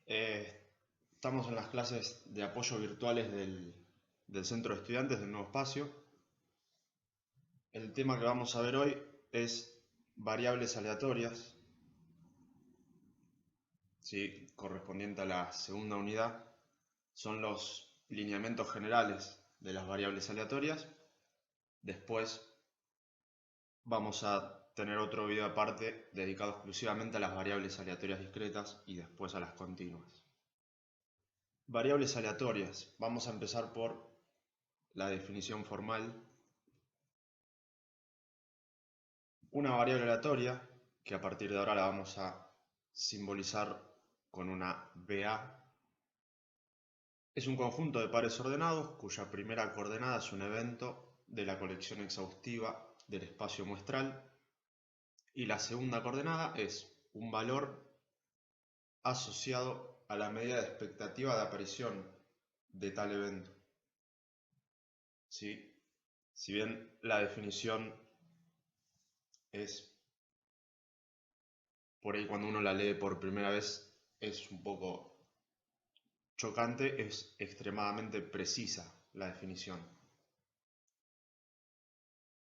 Estamos en las clases de apoyo virtuales del Centro de Estudiantes del Nuevo Espacio. El tema que vamos a ver hoy es variables aleatorias, ¿sí? Correspondiente a la segunda unidad. Son los lineamientos generales de las variables aleatorias. Después vamos a tener otro video aparte dedicado exclusivamente a las variables aleatorias discretas y después a las continuas. Variables aleatorias. Vamos a empezar por la definición formal. Una variable aleatoria, que a partir de ahora la vamos a simbolizar con una BA, es un conjunto de pares ordenados cuya primera coordenada es un evento de la colección exhaustiva del espacio muestral y la segunda coordenada es un valor asociado a la medida de expectativa de aparición de tal evento. ¿Sí? Si bien la definición es, por ahí cuando uno la lee por primera vez, es un poco chocante, es extremadamente precisa la definición.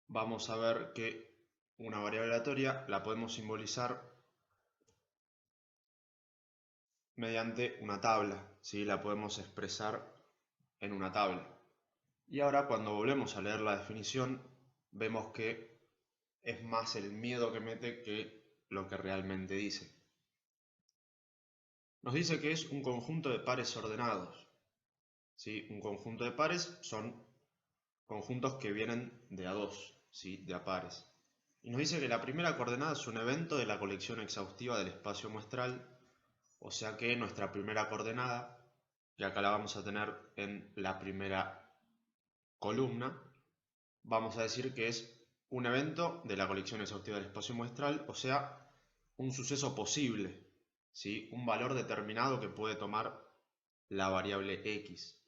Vamos a ver que una variable aleatoria la podemos simbolizar mediante una tabla, ¿sí? La podemos expresar en una tabla. Y ahora cuando volvemos a leer la definición, vemos que es más el miedo que mete que lo que realmente dice. Nos dice que es un conjunto de pares ordenados. ¿Sí? Un conjunto de pares son conjuntos que vienen de a dos, ¿sí? De a pares. Y nos dice que la primera coordenada es un evento de la colección exhaustiva del espacio muestral, o sea que nuestra primera coordenada, que acá la vamos a tener en la primera columna, vamos a decir que es un evento de la colección exhaustiva del espacio muestral, o sea, un suceso posible, ¿sí? Un valor determinado que puede tomar la variable x.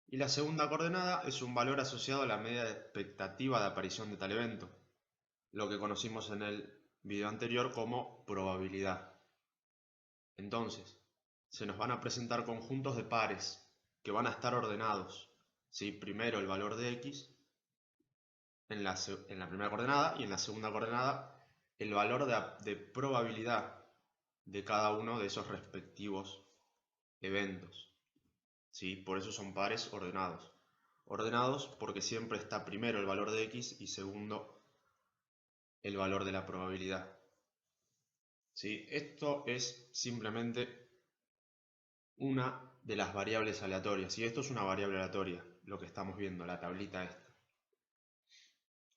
Y la segunda coordenada es un valor asociado a la medida de expectativa de aparición de tal evento, lo que conocimos en el video anterior como probabilidad. Entonces, se nos van a presentar conjuntos de pares que van a estar ordenados, ¿sí? Primero el valor de x en la primera coordenada y en la segunda coordenada el valor de probabilidad de cada uno de esos respectivos eventos, ¿sí? Por eso son pares ordenados. Ordenados porque siempre está primero el valor de x y segundo el valor de la probabilidad. ¿Sí? Esto es simplemente una de las variables aleatorias. Y esto es una variable aleatoria, lo que estamos viendo, la tablita esta.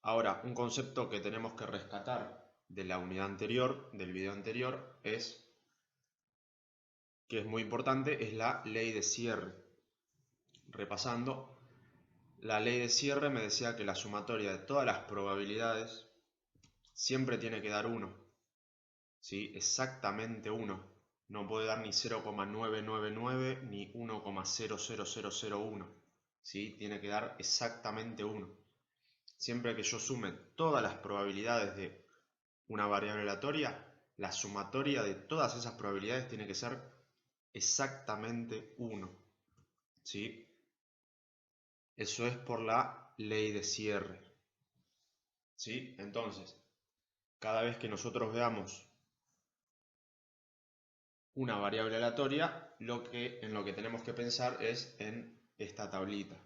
Ahora, un concepto que tenemos que rescatar de la unidad anterior, del video anterior, es que es muy importante, es la ley de cierre. Repasando, la ley de cierre me decía que la sumatoria de todas las probabilidades siempre tiene que dar 1. ¿Sí? Exactamente 1. No puede dar ni 0,999 ni 1,00001. ¿Sí? Tiene que dar exactamente 1. Siempre que yo sume todas las probabilidades de una variable aleatoria, la sumatoria de todas esas probabilidades tiene que ser exactamente 1. ¿Sí? Eso es por la ley de cierre. ¿Sí? Entonces, cada vez que nosotros veamos una variable aleatoria, en lo que tenemos que pensar es en esta tablita.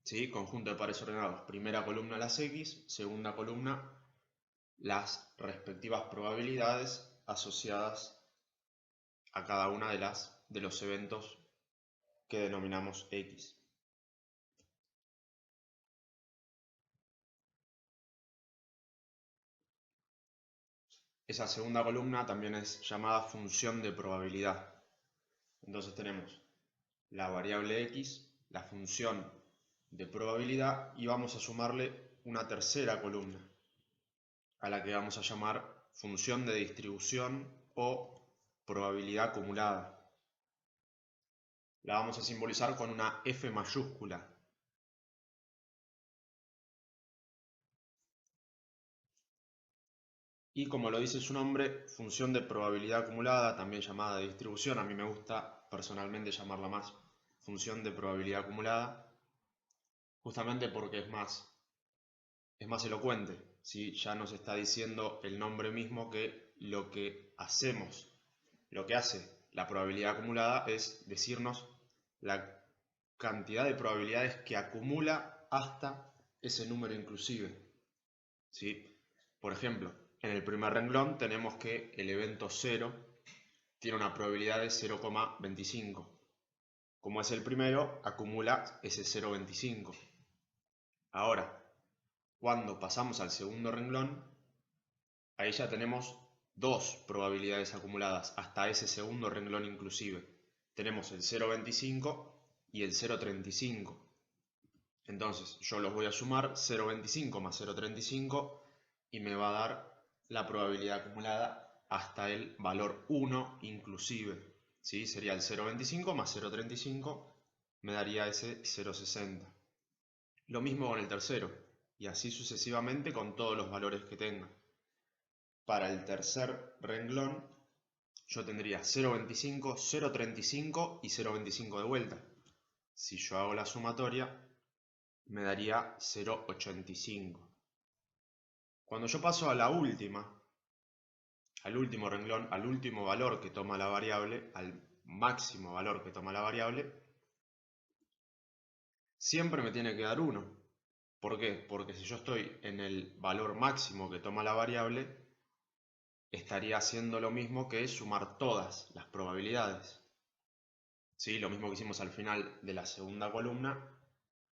¿Sí? Conjunto de pares ordenados. Primera columna las x, segunda columna las respectivas probabilidades asociadas a cada una de los eventos que denominamos x. Esa segunda columna también es llamada función de probabilidad. Entonces tenemos la variable x, la función de probabilidad y vamos a sumarle una tercera columna a la que vamos a llamar función de distribución o probabilidad acumulada. La vamos a simbolizar con una F mayúscula. Y como lo dice su nombre, función de probabilidad acumulada, también llamada de distribución, a mí me gusta personalmente llamarla más función de probabilidad acumulada, justamente porque es más elocuente, ¿sí? Ya nos está diciendo el nombre mismo que lo que hacemos, lo que hace la probabilidad acumulada es decirnos la cantidad de probabilidades que acumula hasta ese número inclusive, ¿sí? Por ejemplo, en el primer renglón tenemos que el evento 0 tiene una probabilidad de 0,25. Como es el primero, acumula ese 0,25. Ahora, cuando pasamos al segundo renglón, ahí ya tenemos dos probabilidades acumuladas hasta ese segundo renglón inclusive. Tenemos el 0,25 y el 0,35. Entonces yo los voy a sumar, 0,25 más 0,35, y me va a dar la probabilidad acumulada hasta el valor 1 inclusive, ¿sí? Sería el 0,25 más 0,35, me daría ese 0,60. Lo mismo con el tercero, y así sucesivamente con todos los valores que tenga. Para el tercer renglón yo tendría 0,25, 0,35 y 0,25 de vuelta. Si yo hago la sumatoria, me daría 0,85. Cuando yo paso a la última, al último renglón, al último valor que toma la variable, al máximo valor que toma la variable, siempre me tiene que dar 1. ¿Por qué? Porque si yo estoy en el valor máximo que toma la variable, estaría haciendo lo mismo que sumar todas las probabilidades. ¿Sí? Lo mismo que hicimos al final de la segunda columna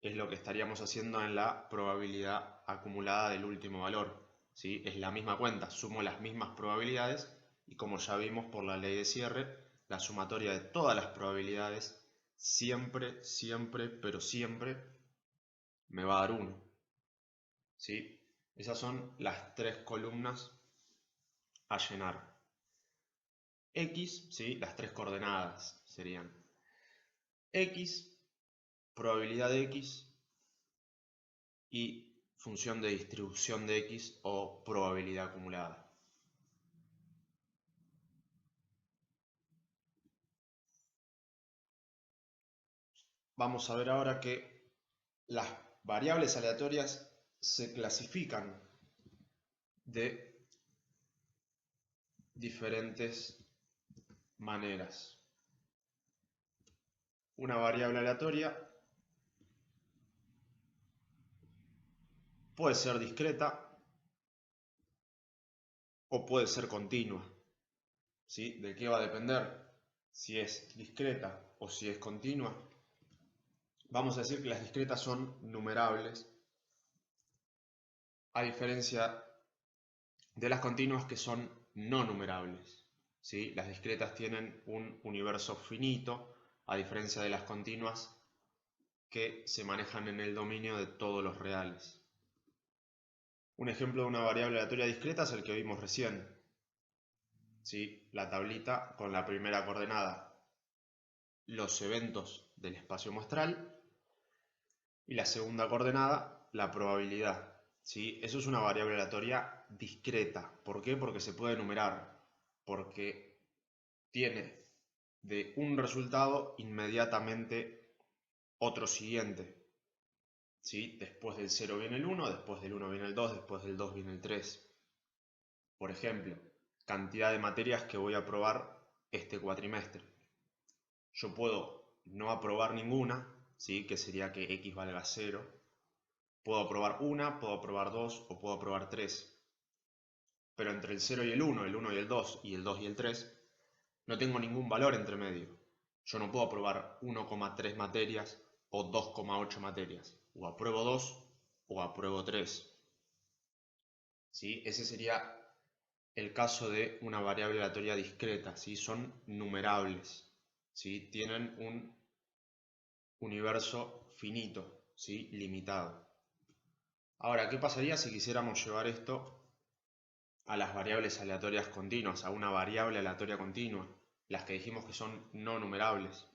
es lo que estaríamos haciendo en la probabilidad acumulada del último valor, ¿sí? Es la misma cuenta, sumo las mismas probabilidades y como ya vimos por la ley de cierre, la sumatoria de todas las probabilidades siempre, siempre, pero siempre me va a dar 1. ¿Sí? Esas son las tres columnas a llenar. X, ¿sí? Las tres coordenadas serían X, probabilidad de X y función de distribución de X o probabilidad acumulada. Vamos a ver ahora que las variables aleatorias se clasifican de diferentes maneras. Una variable aleatoria puede ser discreta o puede ser continua. ¿Sí? ¿De qué va a depender? Si es discreta o si es continua. Vamos a decir que las discretas son numerables, a diferencia de las continuas que son no numerables. ¿Sí? Las discretas tienen un universo finito, a diferencia de las continuas que se manejan en el dominio de todos los reales. Un ejemplo de una variable aleatoria discreta es el que vimos recién. ¿Sí? La tablita con la primera coordenada, los eventos del espacio muestral, y la segunda coordenada, la probabilidad. ¿Sí? Eso es una variable aleatoria discreta. ¿Por qué? Porque se puede numerar. Porque tiene de un resultado inmediatamente otro siguiente. ¿Sí? Después del 0 viene el 1, después del 1 viene el 2, después del 2 viene el 3. Por ejemplo, cantidad de materias que voy a aprobar este cuatrimestre. Yo puedo no aprobar ninguna, ¿sí? Que sería que x valga 0. Puedo aprobar una, puedo aprobar 2 o puedo aprobar 3. Pero entre el 0 y el 1 y el 2 y el 2 y el 3, no tengo ningún valor entre medio. Yo no puedo aprobar 1,3 materias o 2,8 materias. O apruebo 2 o apruebo 3. ¿Sí? Ese sería el caso de una variable aleatoria discreta. ¿Sí? Son numerables. ¿Sí? Tienen un universo finito, ¿sí? Limitado. Ahora, ¿qué pasaría si quisiéramos llevar esto a las variables aleatorias continuas, a una variable aleatoria continua, las que dijimos que son no numerables?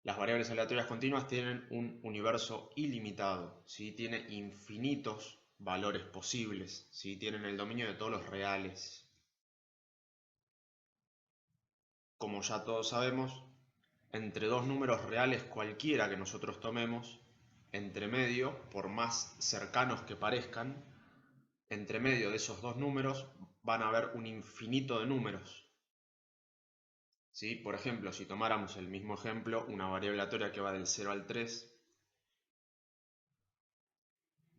Las variables aleatorias continuas tienen un universo ilimitado, ¿sí? Tiene infinitos valores posibles, ¿sí? Tienen el dominio de todos los reales. Como ya todos sabemos, entre dos números reales cualquiera que nosotros tomemos, entre medio, por más cercanos que parezcan, entre medio de esos dos números van a haber un infinito de números. ¿Sí? Por ejemplo, si tomáramos el mismo ejemplo, una variable aleatoria que va del 0 al 3,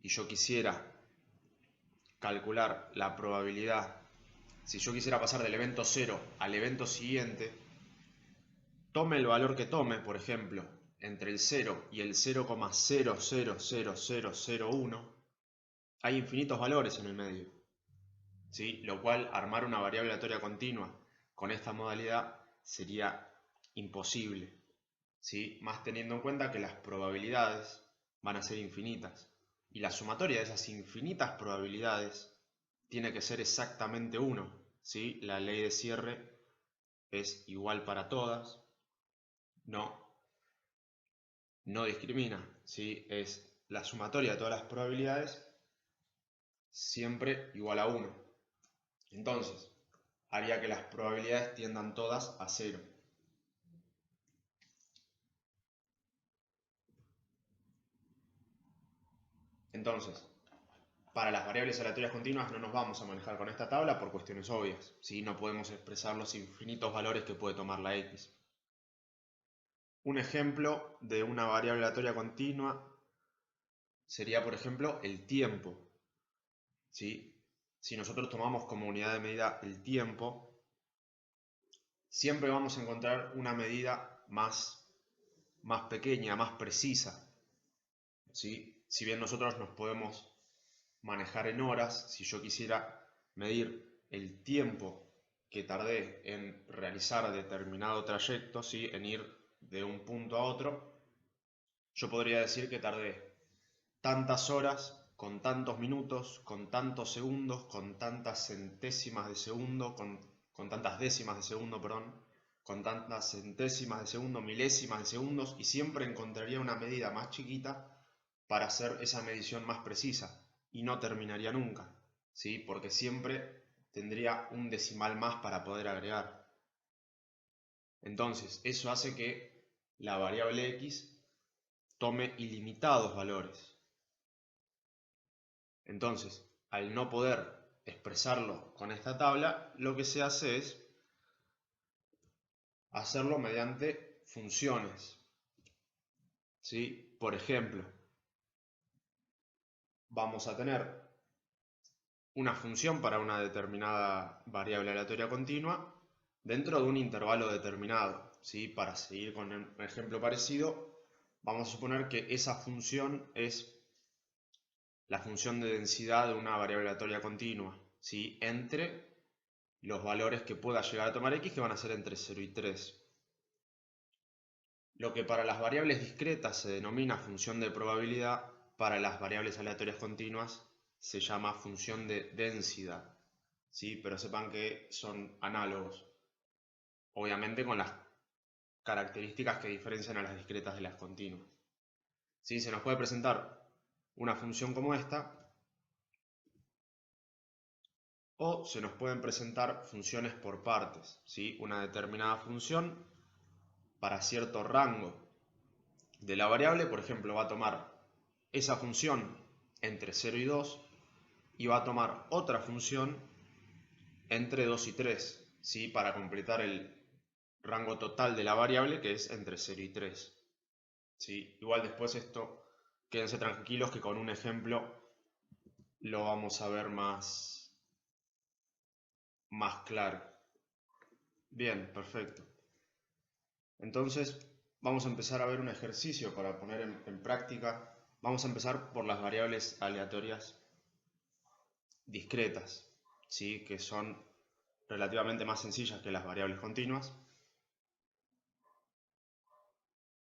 y yo quisiera calcular la probabilidad, si yo quisiera pasar del evento 0 al evento siguiente, tome el valor que tome, por ejemplo, entre el 0 y el 0,000001, hay infinitos valores en el medio, ¿sí? Lo cual armar una variable aleatoria continua con esta modalidad sería imposible, ¿sí? Más teniendo en cuenta que las probabilidades van a ser infinitas. Y la sumatoria de esas infinitas probabilidades tiene que ser exactamente 1, ¿sí? La ley de cierre es igual para todas, no discrimina, ¿sí? Es la sumatoria de todas las probabilidades siempre igual a 1. Entonces, haría que las probabilidades tiendan todas a 0. Entonces, para las variables aleatorias continuas no nos vamos a manejar con esta tabla por cuestiones obvias, ¿sí? No podemos expresar los infinitos valores que puede tomar la x. Un ejemplo de una variable aleatoria continua sería, por ejemplo, el tiempo, ¿sí? Si nosotros tomamos como unidad de medida el tiempo, siempre vamos a encontrar una medida más pequeña, más precisa, ¿sí? Si bien nosotros nos podemos manejar en horas, si yo quisiera medir el tiempo que tardé en realizar determinado trayecto, ¿sí? En ir de un punto a otro, yo podría decir que tardé tantas horas, con tantos minutos, con tantos segundos, con tantas centésimas de segundo, con tantas décimas de segundo, perdón, con tantas centésimas de segundo, milésimas de segundos, y siempre encontraría una medida más chiquita para hacer esa medición más precisa, y no terminaría nunca, ¿sí? Porque siempre tendría un decimal más para poder agregar. Entonces, eso hace que la variable x tome ilimitados valores. Entonces, al no poder expresarlo con esta tabla, lo que se hace es hacerlo mediante funciones, ¿sí? Por ejemplo, vamos a tener una función para una determinada variable aleatoria continua dentro de un intervalo determinado, ¿sí? Para seguir con un ejemplo parecido, vamos a suponer que esa función es la función de densidad de una variable aleatoria continua, ¿sí? Entre los valores que pueda llegar a tomar x, que van a ser entre 0 y 3. Lo que para las variables discretas se denomina función de probabilidad, para las variables aleatorias continuas se llama función de densidad, ¿sí? Pero sepan que son análogos, obviamente con las características que diferencian a las discretas de las continuas. ¿Sí? Se nos puede presentar una función como esta, o se nos pueden presentar funciones por partes, ¿sí? Una determinada función para cierto rango de la variable, por ejemplo, va a tomar esa función entre 0 y 2 y va a tomar otra función entre 2 y 3, ¿sí? Para completar el rango total de la variable, que es entre 0 y 3. ¿Sí? Igual después esto, quédense tranquilos que con un ejemplo lo vamos a ver más claro. Bien, perfecto. Entonces vamos a empezar a ver un ejercicio para poner en práctica. Vamos a empezar por las variables aleatorias discretas, ¿sí? Que son relativamente más sencillas que las variables continuas.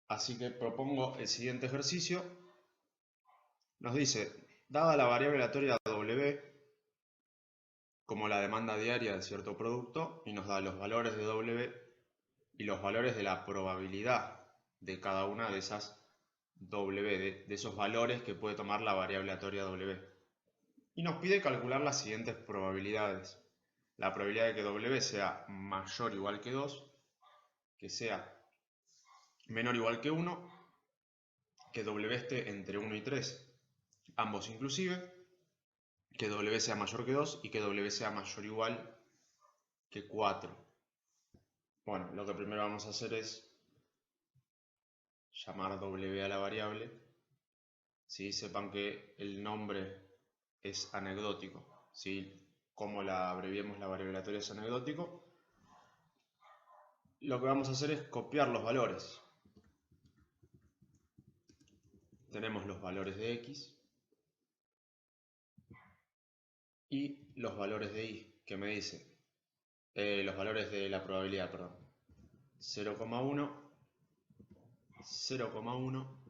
Así que propongo el siguiente ejercicio. Nos dice, dada la variable aleatoria W como la demanda diaria de cierto producto, y nos da los valores de W y los valores de la probabilidad de cada una de esas W, de esos valores que puede tomar la variable aleatoria W. y nos pide calcular las siguientes probabilidades. La probabilidad de que W sea mayor o igual que 2, que sea menor o igual que 1, que W esté entre 1 y 3, ambos inclusive, que W sea mayor que 2 y que W sea mayor o igual que 4. Bueno, lo que primero vamos a hacer es llamar W a la variable. ¿Sí? Sepan que el nombre es anecdótico. ¿Sí? Como la abreviemos la variable aleatoria es anecdótico. Lo que vamos a hacer es copiar los valores. Tenemos los valores de X y los valores de Y, que me dice, los valores de la probabilidad, perdón. 0,1, 0,1,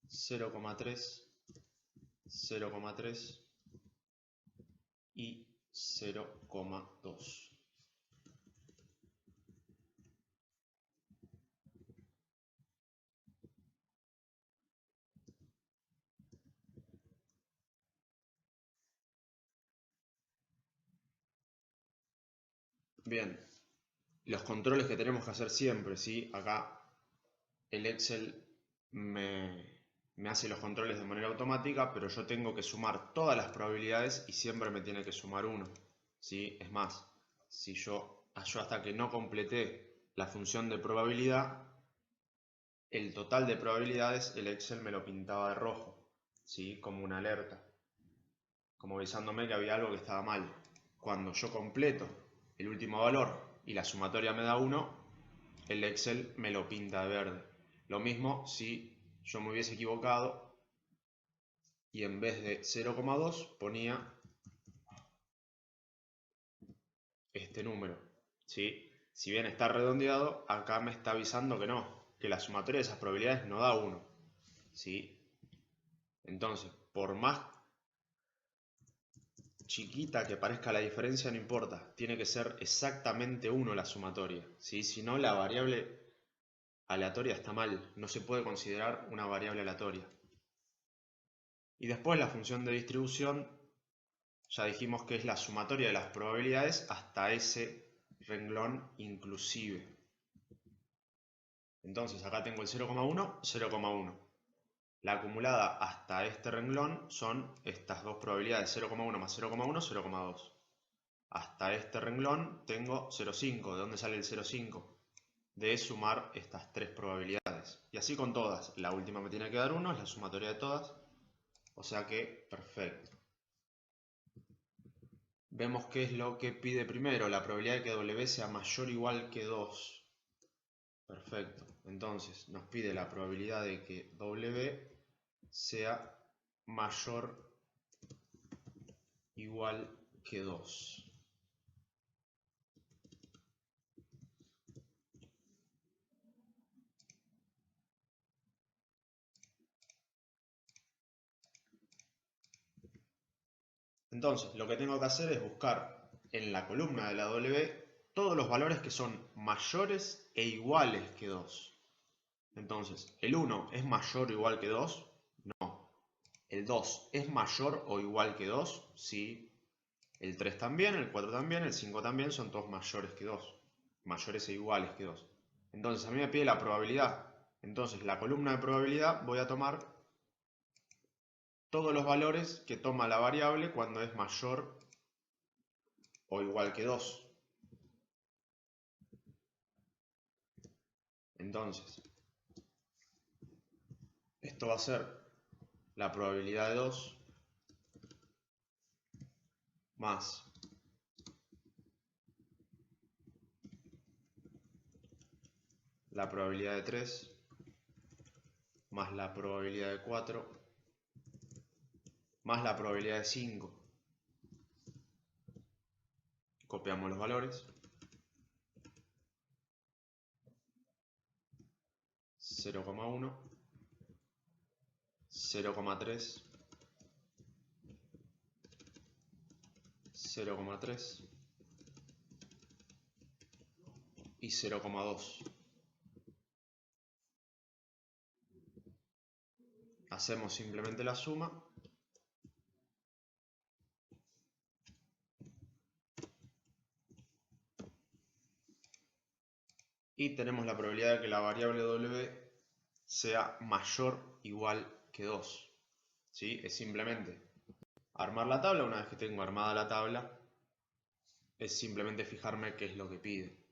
0,3, 0,3 y 0,2. Bien, los controles que tenemos que hacer siempre, ¿sí? Acá el Excel me hace los controles de manera automática, pero yo tengo que sumar todas las probabilidades y siempre me tiene que sumar 1, ¿sí? Es más, si yo hasta que no completé la función de probabilidad, el total de probabilidades el Excel me lo pintaba de rojo, ¿sí? Como una alerta, como avisándome que había algo que estaba mal. Cuando yo completo el último valor y la sumatoria me da 1, el Excel me lo pinta de verde. Lo mismo si yo me hubiese equivocado y en vez de 0,2 ponía este número, ¿sí? Si bien está redondeado, acá me está avisando que no, que la sumatoria de esas probabilidades no da 1, ¿sí? Entonces, por más chiquita que parezca la diferencia, no importa, tiene que ser exactamente 1 la sumatoria, ¿sí? Si no, la variable aleatoria está mal, no se puede considerar una variable aleatoria. Y después la función de distribución, ya dijimos que es la sumatoria de las probabilidades hasta ese renglón inclusive. Entonces acá tengo el 0,1, 0,1. La acumulada hasta este renglón son estas dos probabilidades, 0,1 más 0,1, 0,2. Hasta este renglón tengo 0,5. ¿De dónde sale el 0,5? De sumar estas tres probabilidades. Y así con todas. La última me tiene que dar 1, es la sumatoria de todas. O sea que, perfecto. Vemos qué es lo que pide primero, la probabilidad de que W sea mayor o igual que 2. Perfecto. Entonces nos pide la probabilidad de que W sea mayor o igual que 2. Entonces, lo que tengo que hacer es buscar en la columna de la W todos los valores que son mayores e iguales que 2. Entonces, ¿el 1 es mayor o igual que 2? No. ¿El 2 es mayor o igual que 2? Sí. El 3 también, el 4 también, el 5 también, son todos mayores que 2. Mayores e iguales que 2. Entonces, a mí me pide la probabilidad. Entonces, la columna de probabilidad voy a tomar todos los valores que toma la variable cuando es mayor o igual que 2. Entonces, esto va a ser la probabilidad de 2 más la probabilidad de 3 más la probabilidad de 4 más la probabilidad de 5. Copiamos los valores. 0,1, 0,3, 0,3 y 0,2. Hacemos simplemente la suma y tenemos la probabilidad de que la variable W sea mayor o igual que 2. ¿Sí? Es simplemente armar la tabla. Una vez que tengo armada la tabla, es simplemente fijarme qué es lo que pide.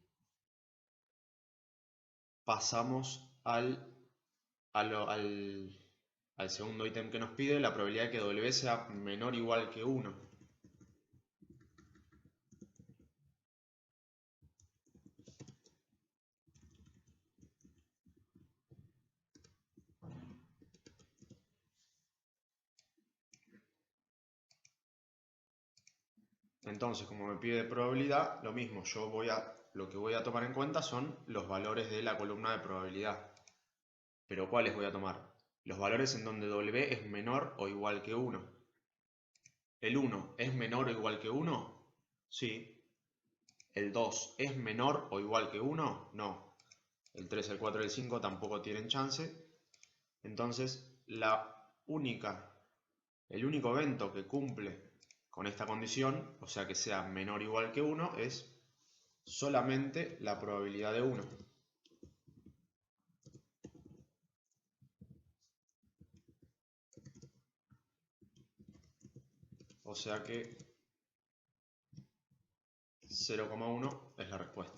Pasamos al segundo ítem que nos pide, la probabilidad de que W sea menor o igual que 1. Entonces, como me pide probabilidad, lo mismo, lo que voy a tomar en cuenta son los valores de la columna de probabilidad. ¿Pero cuáles voy a tomar? Los valores en donde W es menor o igual que 1. ¿El 1 es menor o igual que 1? Sí. ¿El 2 es menor o igual que 1? No. El 3, el 4 y el 5 tampoco tienen chance. Entonces, el único evento que cumple con esta condición, o sea que sea menor o igual que 1, es solamente la probabilidad de 1. O sea que 0,1 es la respuesta.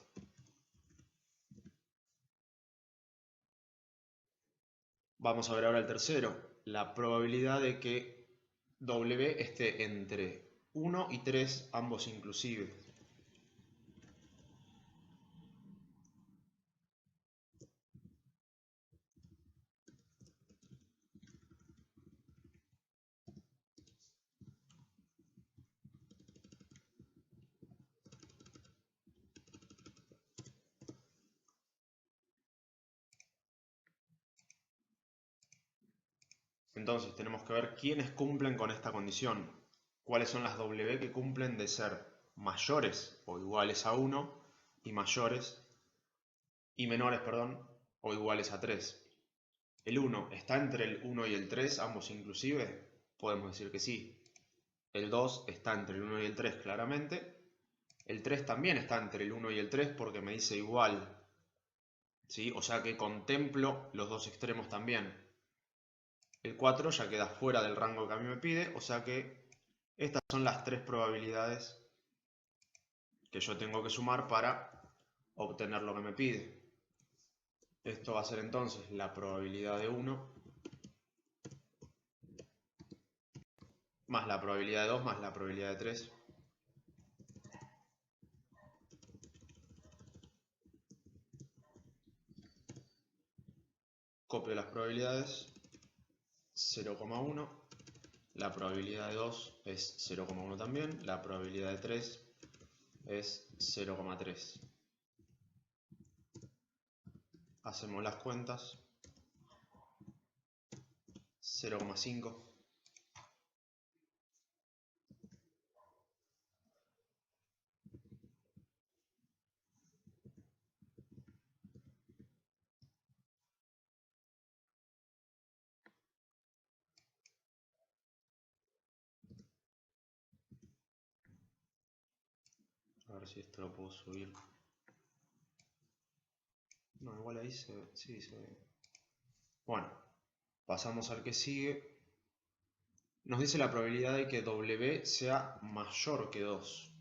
Vamos a ver ahora el tercero, la probabilidad de que W esté entre 1 y 3, ambos inclusive. Entonces tenemos que ver quiénes cumplen con esta condición. ¿Cuáles son las W que cumplen de ser mayores o iguales a 1 y menores, o iguales a 3? ¿El 1 está entre el 1 y el 3, ambos inclusive? Podemos decir que sí. El 2 está entre el 1 y el 3 claramente. El 3 también está entre el 1 y el 3 porque me dice igual. ¿Sí? O sea que contemplo los dos extremos también. El 4 ya queda fuera del rango que a mí me pide, o sea que estas son las tres probabilidades que yo tengo que sumar para obtener lo que me pide. Esto va a ser entonces la probabilidad de 1 más la probabilidad de 2 más la probabilidad de 3. Copio las probabilidades. 0,1. La probabilidad de 2 es 0,1 también. La probabilidad de 3 es 0,3. Hacemos las cuentas. 0,5. A ver si esto lo puedo subir. No, igual ahí sí se ve. Bueno, pasamos al que sigue. Nos dice la probabilidad de que W sea mayor que 2.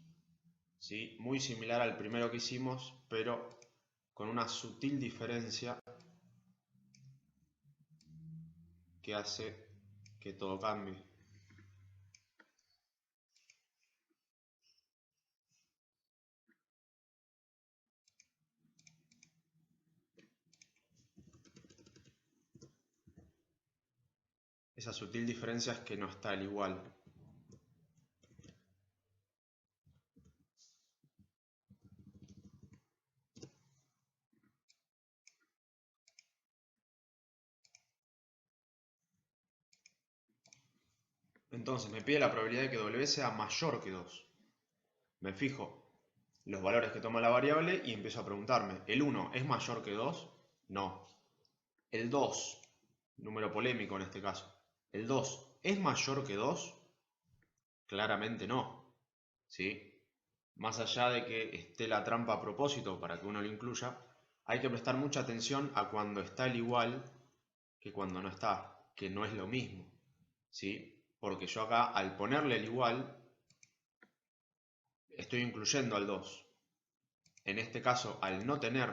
¿Sí? Muy similar al primero que hicimos, pero con una sutil diferencia que hace que todo cambie. Esa sutil diferencia es que no está al igual. Entonces me pide la probabilidad de que W sea mayor que 2. Me fijo los valores que toma la variable y empiezo a preguntarme, ¿el 1 es mayor que 2? No. El 2, número polémico en este caso, ¿el 2 es mayor que 2? Claramente no. ¿Sí? Más allá de que esté la trampa a propósito para que uno lo incluya, hay que prestar mucha atención a cuando está el igual que cuando no está, que no es lo mismo, ¿sí? Porque yo acá, al ponerle el igual, estoy incluyendo al 2. En este caso, al no tener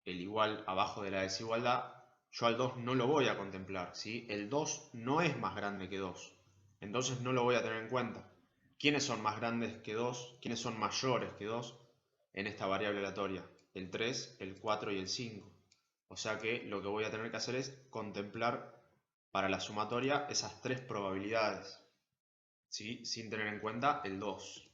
el igual abajo de la desigualdad, yo al 2 no lo voy a contemplar, ¿sí? El 2 no es más grande que 2, entonces no lo voy a tener en cuenta. ¿Quiénes son más grandes que 2? ¿Quiénes son mayores que 2 en esta variable aleatoria? El 3, el 4 y el 5. O sea que lo que voy a tener que hacer es contemplar para la sumatoria esas tres probabilidades, ¿sí? Sin tener en cuenta el 2.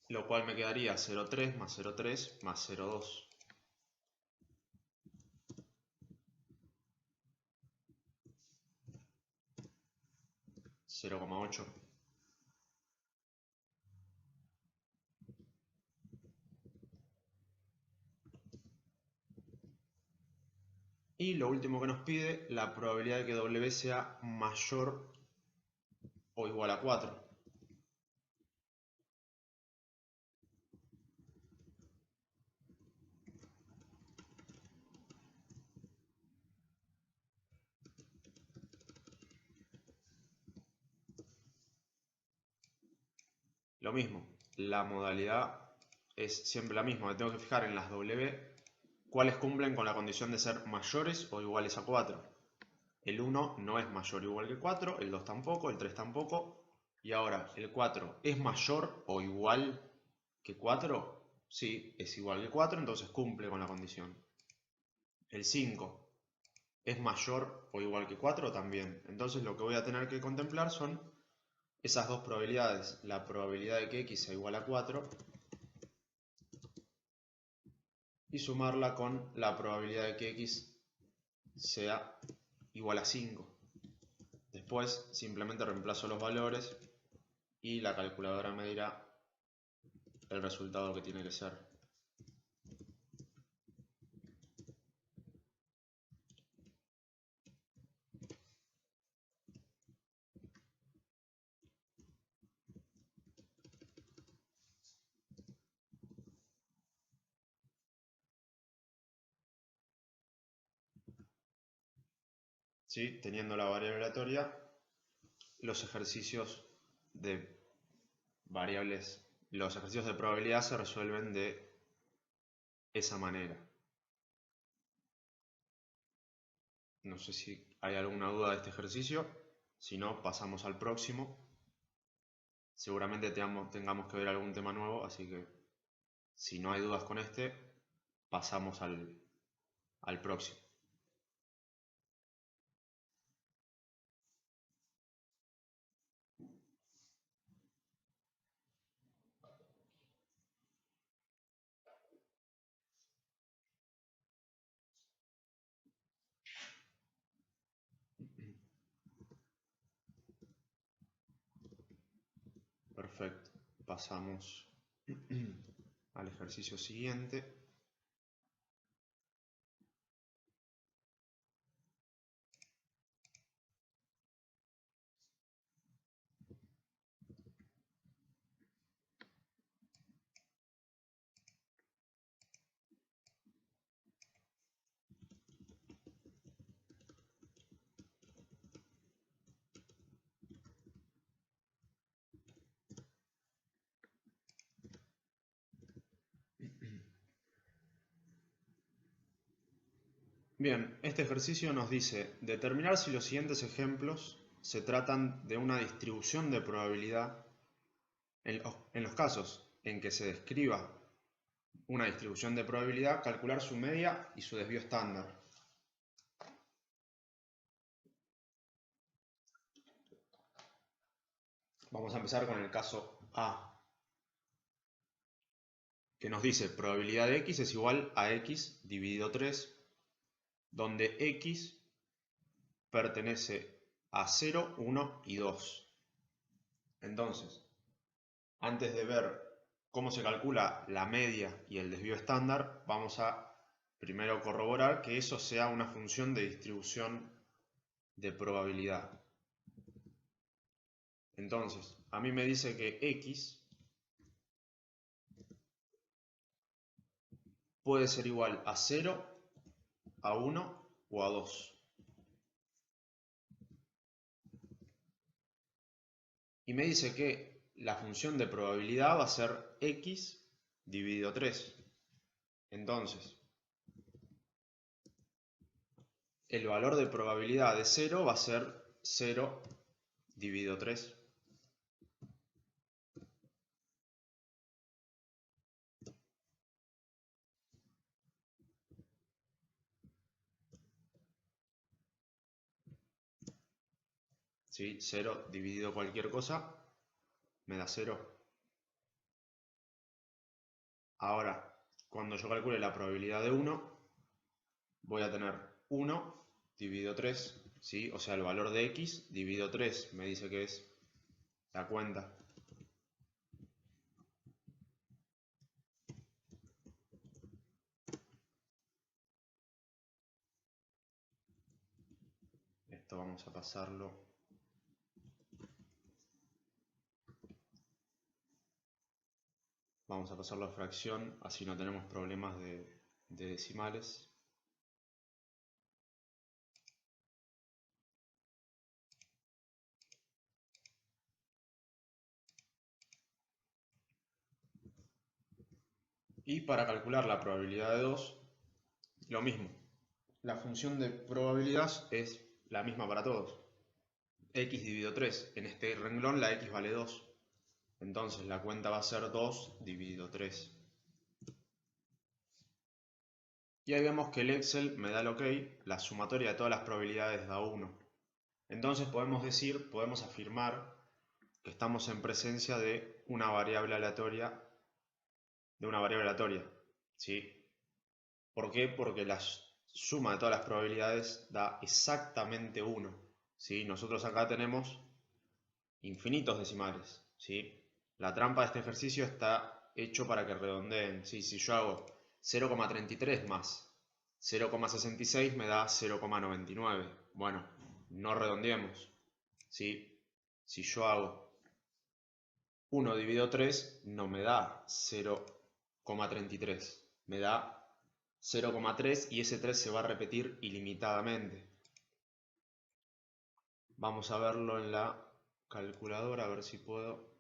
Lo cual me quedaría 0,3 más 0,3 más 0,2. 0,8. Y lo último que nos pide, la probabilidad de que W sea mayor o igual a 4. Lo mismo, la modalidad es siempre la misma. Me tengo que fijar en las W cuáles cumplen con la condición de ser mayores o iguales a 4. El 1 no es mayor o igual que 4, el 2 tampoco, el 3 tampoco. Y ahora, ¿el 4 es mayor o igual que 4? Sí, es igual que 4, entonces cumple con la condición. El 5 es mayor o igual que 4 también. Entonces lo que voy a tener que contemplar son esas dos probabilidades. La probabilidad de que x sea igual a 4 y sumarla con la probabilidad de que x sea igual a 5. Después simplemente reemplazo los valores y la calculadora me dirá el resultado que tiene que ser. ¿Sí? Teniendo la variable aleatoria, los ejercicios de variables, los ejercicios de probabilidad se resuelven de esa manera. No sé si hay alguna duda de este ejercicio. Si no, pasamos al próximo. Seguramente tengamos que ver algún tema nuevo, así que si no hay dudas con este, pasamos al próximo. Perfecto. Pasamos al ejercicio siguiente. Bien, este ejercicio nos dice determinar si los siguientes ejemplos se tratan de una distribución de probabilidad en los casos en que se describa una distribución de probabilidad, calcular su media y su desvío estándar. Vamos a empezar con el caso A, que nos dice probabilidad de x es igual a x dividido 3, donde x pertenece a 0, 1 y 2. Entonces, antes de ver cómo se calcula la media y el desvío estándar, vamos a primero corroborar que eso sea una función de distribución de probabilidad. Entonces, a mí me dice que X puede ser igual a 0, a 1 o a 2. Y me dice que la función de probabilidad va a ser X dividido 3. Entonces, el valor de probabilidad de 0 va a ser 0 dividido 3. ¿Sí? 0 dividido cualquier cosa me da 0. Ahora, cuando yo calcule la probabilidad de 1, voy a tener 1 dividido 3, ¿sí? O sea, el valor de X dividido 3 me dice que es la cuenta. Esto vamos a pasarlo. Vamos a pasarlo a fracción, así no tenemos problemas de decimales. Y para calcular la probabilidad de 2, lo mismo. La función de probabilidad es la misma para todos. X dividido 3. En este renglón la X vale 2. Entonces la cuenta va a ser 2 dividido 3. Y ahí vemos que el Excel me da el OK, la sumatoria de todas las probabilidades da 1. Entonces podemos afirmar que estamos en presencia de una variable aleatoria, ¿sí? ¿Por qué? Porque la suma de todas las probabilidades da exactamente 1, ¿sí? Nosotros acá tenemos infinitos decimales, ¿sí? La trampa de este ejercicio está hecho para que redondeen, ¿sí? Si yo hago 0,33 más 0,66 me da 0,99. Bueno, no redondeemos, ¿sí? Si yo hago 1 dividido 3 no me da 0,33, me da 0,3 y ese 3 se va a repetir ilimitadamente. Vamos a verlo en la calculadora, a ver si puedo.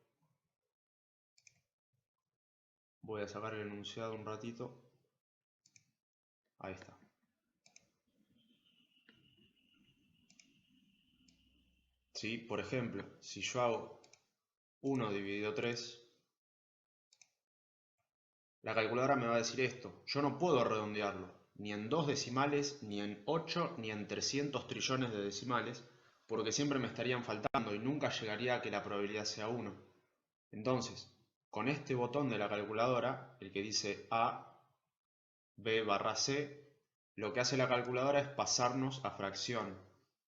Voy a sacar el enunciado un ratito. Ahí está. ¿Sí? Por ejemplo, si yo hago 1 dividido 3, la calculadora me va a decir esto. Yo no puedo redondearlo, ni en 2 decimales, ni en 8, ni en 300 trillones de decimales, porque siempre me estarían faltando y nunca llegaría a que la probabilidad sea 1. Entonces, con este botón de la calculadora, el que dice A, B barra C, lo que hace la calculadora es pasarnos a fracción,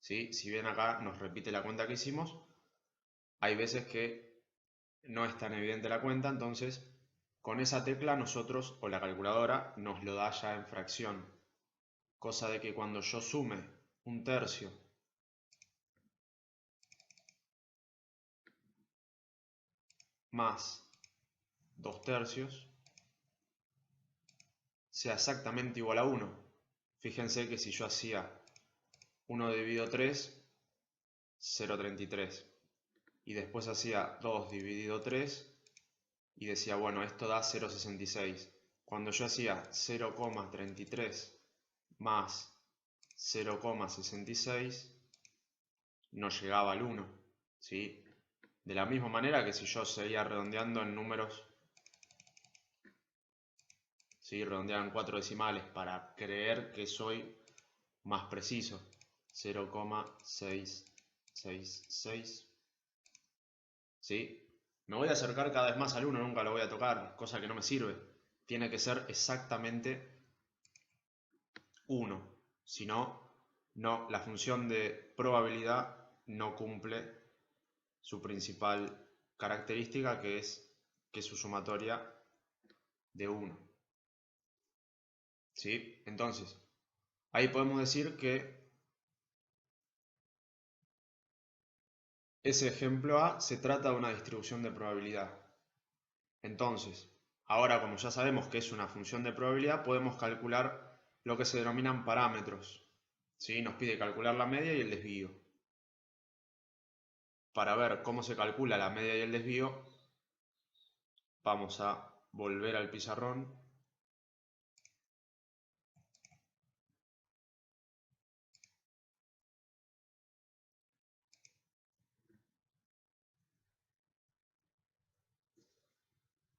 ¿sí? Si bien acá nos repite la cuenta que hicimos, hay veces que no es tan evidente la cuenta, entonces con esa tecla nosotros, o la calculadora, nos lo da ya en fracción. Cosa de que cuando yo sume 1/3 más 2/3 sea exactamente igual a 1. Fíjense que si yo hacía 1 dividido 3, 0,33. Y después hacía 2 dividido 3 y decía, bueno, esto da 0,66. Cuando yo hacía 0,33 más 0,66, no llegaba al 1, ¿sí? De la misma manera que si yo seguía redondeando en números, ¿sí? Redondeaba en 4 decimales para creer que soy más preciso. 0,666, ¿sí? Me voy a acercar cada vez más al 1, nunca lo voy a tocar, cosa que no me sirve. Tiene que ser exactamente 1. Si no, la función de probabilidad no cumple su principal característica, que es que su sumatoria de 1. ¿Sí? Entonces, ahí podemos decir que Ese ejemplo A se trata de una distribución de probabilidad. Entonces, ahora como ya sabemos que es una función de probabilidad, podemos calcular lo que se denominan parámetros. ¿Sí? Nos pide calcular la media y el desvío. Para ver cómo se calcula la media y el desvío, vamos a volver al pizarrón.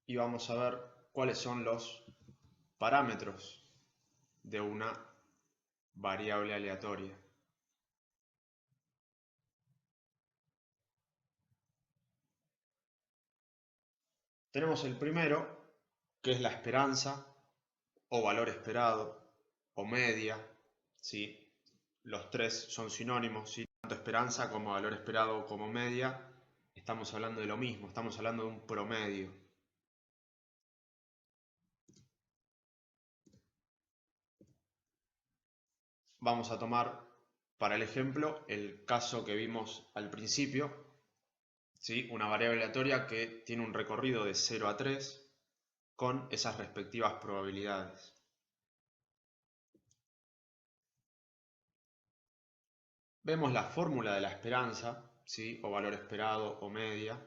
Y vamos a ver cuáles son los parámetros de una variable aleatoria. Tenemos el primero, que es la esperanza, o valor esperado, o media, ¿sí? Los tres son sinónimos, ¿sí? Tanto esperanza como valor esperado como media, estamos hablando de lo mismo, estamos hablando de un promedio. Vamos a tomar para el ejemplo el caso que vimos al principio, ¿sí? Una variable aleatoria que tiene un recorrido de 0 a 3 con esas respectivas probabilidades. Vemos la fórmula de la esperanza, ¿sí? O valor esperado o media,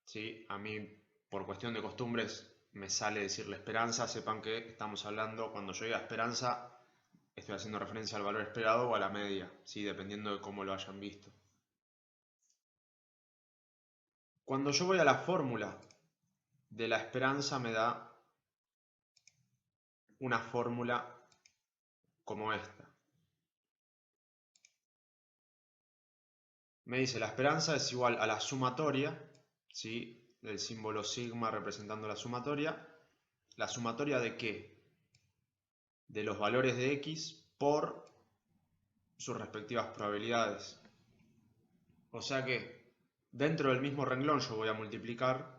¿sí? A mí, por cuestión de costumbres, me sale decir la esperanza. Sepan que estamos hablando, cuando yo diga esperanza, estoy haciendo referencia al valor esperado o a la media, ¿sí? Dependiendo de cómo lo hayan visto. Cuando yo voy a la fórmula de la esperanza, me da una fórmula como esta. Me dice la esperanza es igual a la sumatoria, ¿sí? Del símbolo sigma representando la sumatoria. ¿La sumatoria de qué? De los valores de x por sus respectivas probabilidades. O sea que dentro del mismo renglón yo voy a multiplicar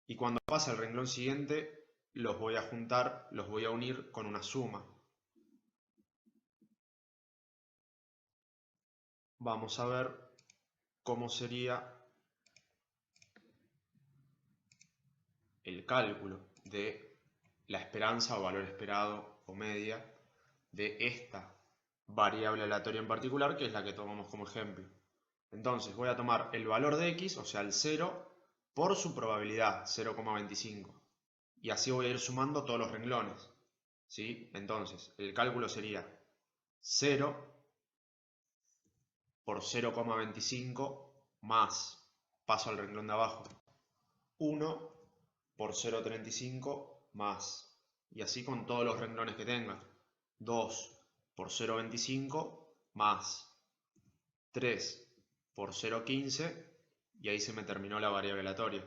y cuando pase al renglón siguiente los voy a juntar, los voy a unir con una suma. Vamos a ver cómo sería el cálculo de la esperanza o valor esperado o media de esta variable aleatoria en particular, que es la que tomamos como ejemplo. Entonces voy a tomar el valor de x, o sea el 0, por su probabilidad, 0,25. Y así voy a ir sumando todos los renglones, ¿sí? Entonces el cálculo sería 0 por 0,25 más, paso al renglón de abajo, 1 por 0,35 más, y así con todos los renglones que tenga, 2 por 0,25 más, 3 por 0,15 y ahí se me terminó la variable aleatoria.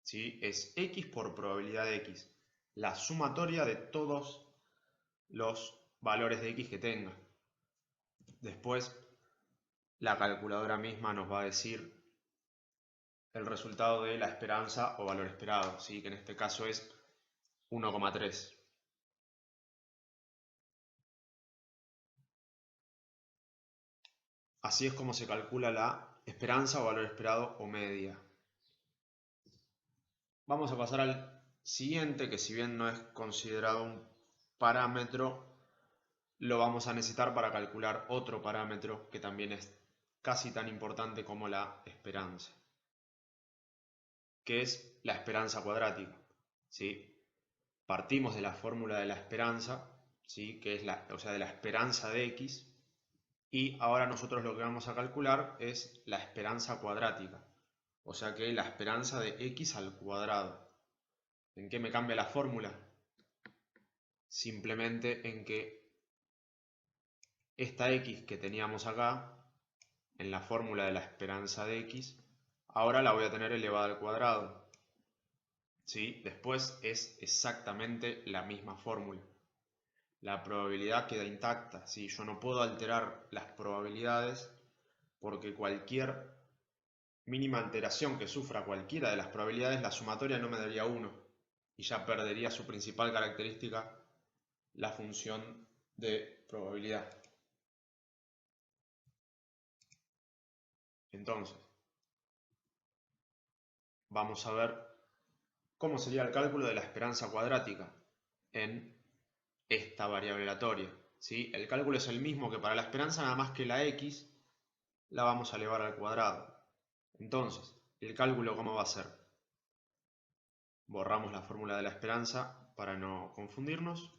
¿Sí? Es x por probabilidad de x, la sumatoria de todos los valores de x que tenga. Después la calculadora misma nos va a decir el resultado de la esperanza o valor esperado, ¿sí? Que en este caso es 1,3. Así es como se calcula la esperanza o valor esperado o media. Vamos a pasar al siguiente, que si bien no es considerado un parámetro, lo vamos a necesitar para calcular otro parámetro que también es casi tan importante como la esperanza, que es la esperanza cuadrática, ¿sí? Partimos de la fórmula de la esperanza, ¿sí? Que es de la esperanza de x, y ahora nosotros lo que vamos a calcular es la esperanza cuadrática, o sea que la esperanza de x al cuadrado. ¿En qué me cambia la fórmula? Simplemente en que esta x que teníamos acá, en la fórmula de la esperanza de x, ahora la voy a tener elevada al cuadrado. ¿Sí? Después es exactamente la misma fórmula. La probabilidad queda intacta, ¿sí? Yo no puedo alterar las probabilidades porque cualquier mínima alteración que sufra cualquiera de las probabilidades, la sumatoria no me daría 1 y ya perdería su principal característica, la función de probabilidad. Entonces, vamos a ver cómo sería el cálculo de la esperanza cuadrática en esta variable aleatoria, ¿sí? El cálculo es el mismo que para la esperanza, nada más que la x la vamos a elevar al cuadrado. Entonces, ¿el cálculo cómo va a ser? Borramos la fórmula de la esperanza para no confundirnos.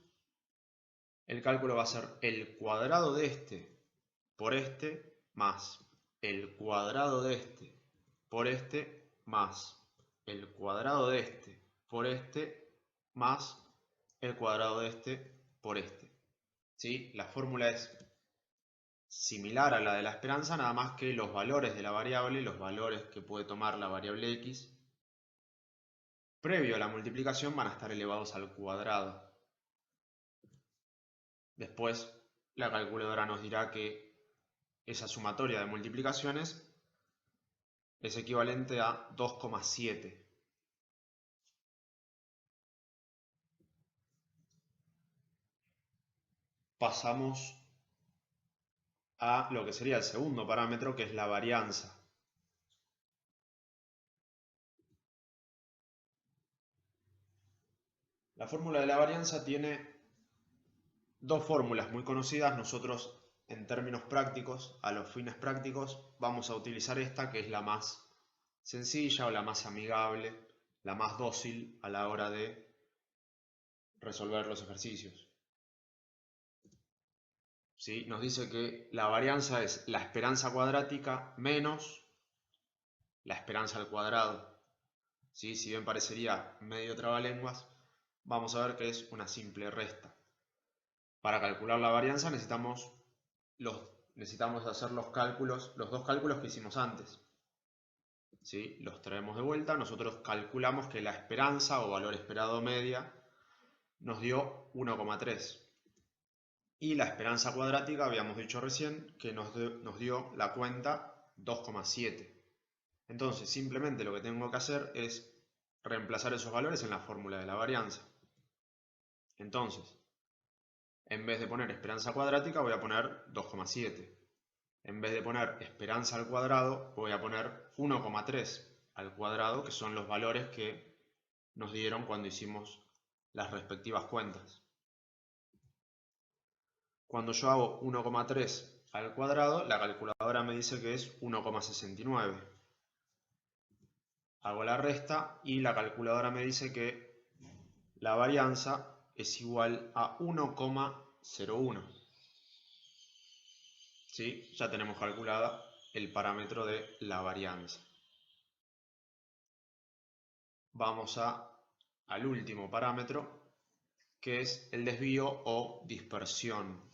El cálculo va a ser el cuadrado de este por este más el cuadrado de este por este más el cuadrado de este por este más el cuadrado de este por este. ¿Sí? La fórmula es similar a la de la esperanza, nada más que los valores de la variable, los valores que puede tomar la variable x, previo a la multiplicación van a estar elevados al cuadrado. Después la calculadora nos dirá que esa sumatoria de multiplicaciones es equivalente a 2,7. Pasamos a lo que sería el segundo parámetro, que es la varianza. La fórmula de la varianza tiene dos fórmulas muy conocidas. Nosotros, en términos prácticos, a los fines prácticos, vamos a utilizar esta, que es la más sencilla o la más amigable, la más dócil a la hora de resolver los ejercicios. ¿Sí? Nos dice que la varianza es la esperanza cuadrática menos la esperanza al cuadrado. ¿Sí? Si bien parecería medio trabalenguas, vamos a ver que es una simple resta. Para calcular la varianza necesitamos hacer los dos cálculos que hicimos antes. ¿Sí? Los traemos de vuelta. Nosotros calculamos que la esperanza o valor esperado media nos dio 1,3. Y la esperanza cuadrática, habíamos dicho recién, que nos dio la cuenta 2,7. Entonces, simplemente lo que tengo que hacer es reemplazar esos valores en la fórmula de la varianza. Entonces, en vez de poner esperanza cuadrática, voy a poner 2,7. En vez de poner esperanza al cuadrado, voy a poner 1,3 al cuadrado, que son los valores que nos dieron cuando hicimos las respectivas cuentas. Cuando yo hago 1,3 al cuadrado, la calculadora me dice que es 1,69. Hago la resta y la calculadora me dice que la varianza es igual a 1,01. ¿Sí? Ya tenemos calculada el parámetro de la varianza. Vamos al último parámetro, que es el desvío o dispersión.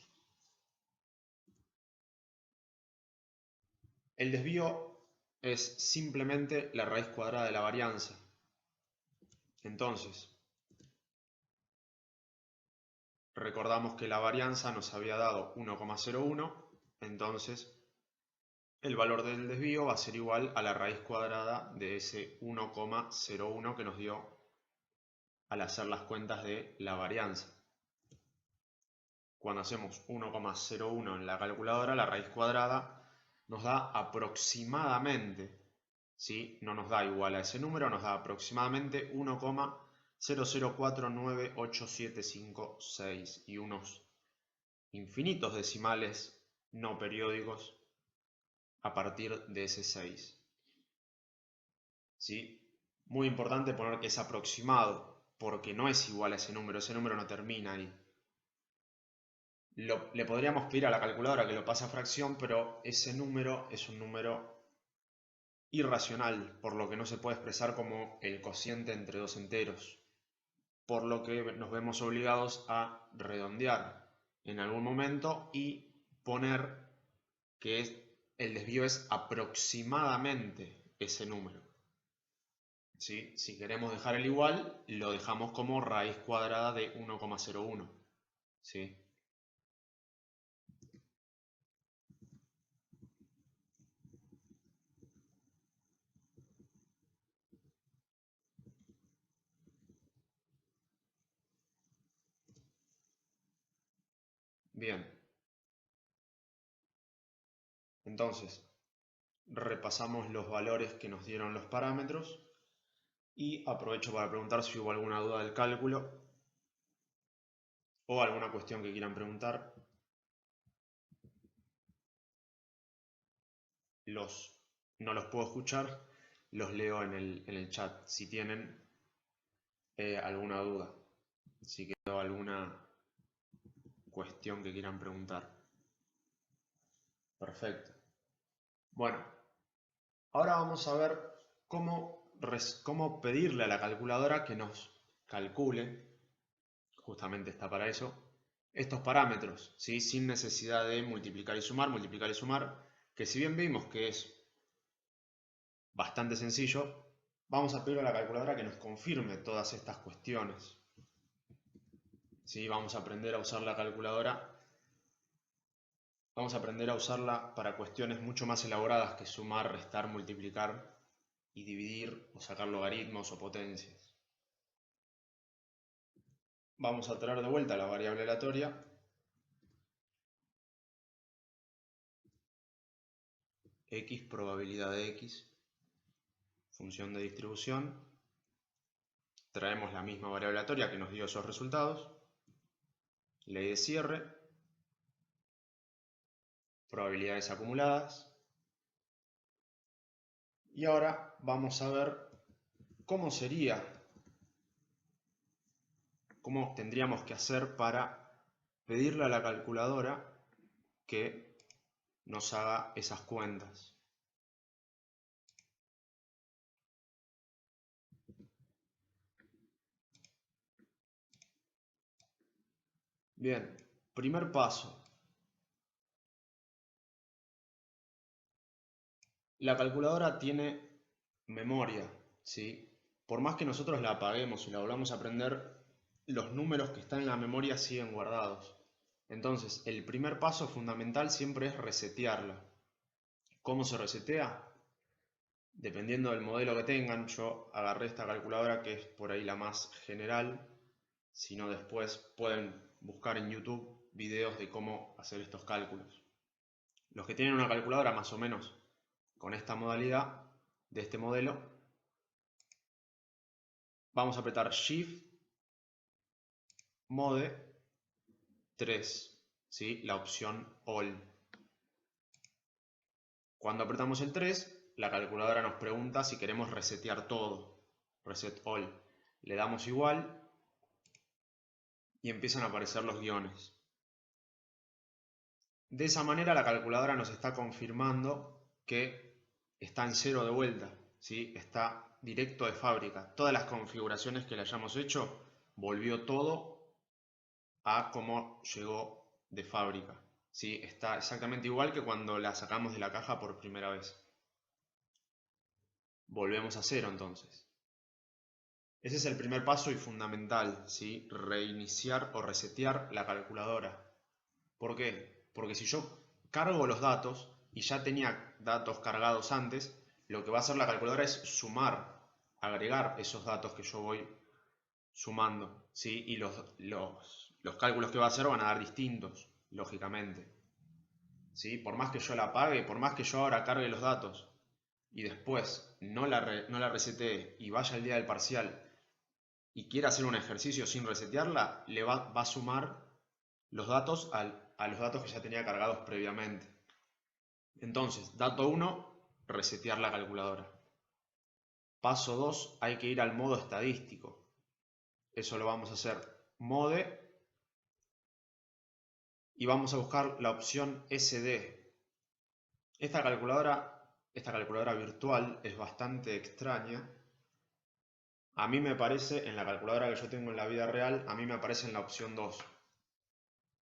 El desvío es simplemente la raíz cuadrada de la varianza. Entonces, recordamos que la varianza nos había dado 1,01, entonces el valor del desvío va a ser igual a la raíz cuadrada de ese 1,01 que nos dio al hacer las cuentas de la varianza. Cuando hacemos 1,01 en la calculadora, la raíz cuadrada nos da aproximadamente, ¿sí? No nos da igual a ese número, nos da aproximadamente 1,00498756 y unos infinitos decimales no periódicos a partir de ese 6. ¿Sí? Muy importante poner que es aproximado, porque no es igual a ese número no termina ahí. Le podríamos pedir a la calculadora que lo pase a fracción, pero ese número es un número irracional, por lo que no se puede expresar como el cociente entre dos enteros, por lo que nos vemos obligados a redondear en algún momento y poner que el desvío es aproximadamente ese número. ¿Sí? Si queremos dejar el igual, lo dejamos como raíz cuadrada de 1,01. ¿Sí? Bien. Entonces, repasamos los valores que nos dieron los parámetros y aprovecho para preguntar si hubo alguna duda del cálculo o alguna cuestión que quieran preguntar. No los puedo escuchar, los leo en el chat si tienen alguna duda, si quedó alguna cuestión que quieran preguntar. Perfecto. Bueno, ahora vamos a ver cómo pedirle a la calculadora que nos calcule, justamente está para eso, estos parámetros, ¿sí? Sin necesidad de multiplicar y sumar, que si bien vimos que es bastante sencillo, vamos a pedirle a la calculadora que nos confirme todas estas cuestiones. ¿Sí? Vamos a aprender a usar la calculadora. Vamos a aprender a usarla para cuestiones mucho más elaboradas que sumar, restar, multiplicar y dividir o sacar logaritmos o potencias. Vamos a traer de vuelta la variable aleatoria. X, probabilidad de X, función de distribución. Traemos la misma variable aleatoria que nos dio esos resultados. Ley de cierre. Probabilidades acumuladas. Y ahora vamos a ver cómo tendríamos que hacer para pedirle a la calculadora que nos haga esas cuentas. Bien, primer paso. La calculadora tiene memoria, ¿sí? Por más que nosotros la apaguemos y la volvamos a aprender, los números que están en la memoria siguen guardados. Entonces, el primer paso fundamental siempre es resetearla. ¿Cómo se resetea? Dependiendo del modelo que tengan, yo agarré esta calculadora que es por ahí la más general. Si no, después pueden buscar en YouTube videos de cómo hacer estos cálculos. Los que tienen una calculadora más o menos con esta modalidad, de este modelo, vamos a apretar Shift, Mode 3, ¿sí? La opción All. Cuando apretamos el 3, la calculadora nos pregunta si queremos resetear todo. Reset All. Le damos igual y empiezan a aparecer los guiones. De esa manera la calculadora nos está confirmando que está en cero de vuelta, ¿sí? Está directo de fábrica. Todas las configuraciones que le hayamos hecho, volvió todo a como llegó de fábrica, ¿sí? Está exactamente igual que cuando la sacamos de la caja por primera vez. Volvemos a cero entonces. Ese es el primer paso y fundamental, ¿sí? Reiniciar o resetear la calculadora. ¿Por qué? Porque si yo cargo los datos y ya tenía datos cargados antes, lo que va a hacer la calculadora es sumar, agregar esos datos que yo voy sumando, ¿sí? Y los cálculos que va a hacer van a dar distintos, lógicamente, ¿sí? Por más que yo la apague, por más que yo ahora cargue los datos y después no la resetee y vaya el día del parcial y quiera hacer un ejercicio sin resetearla, le va a sumar los datos a los datos que ya tenía cargados previamente. Entonces, dato 1, resetear la calculadora. Paso 2, hay que ir al modo estadístico. Eso lo vamos a hacer mode y vamos a buscar la opción SD. Esta calculadora virtual es bastante extraña. A mí me aparece, en la calculadora que yo tengo en la vida real, a mí me aparece en la opción 2.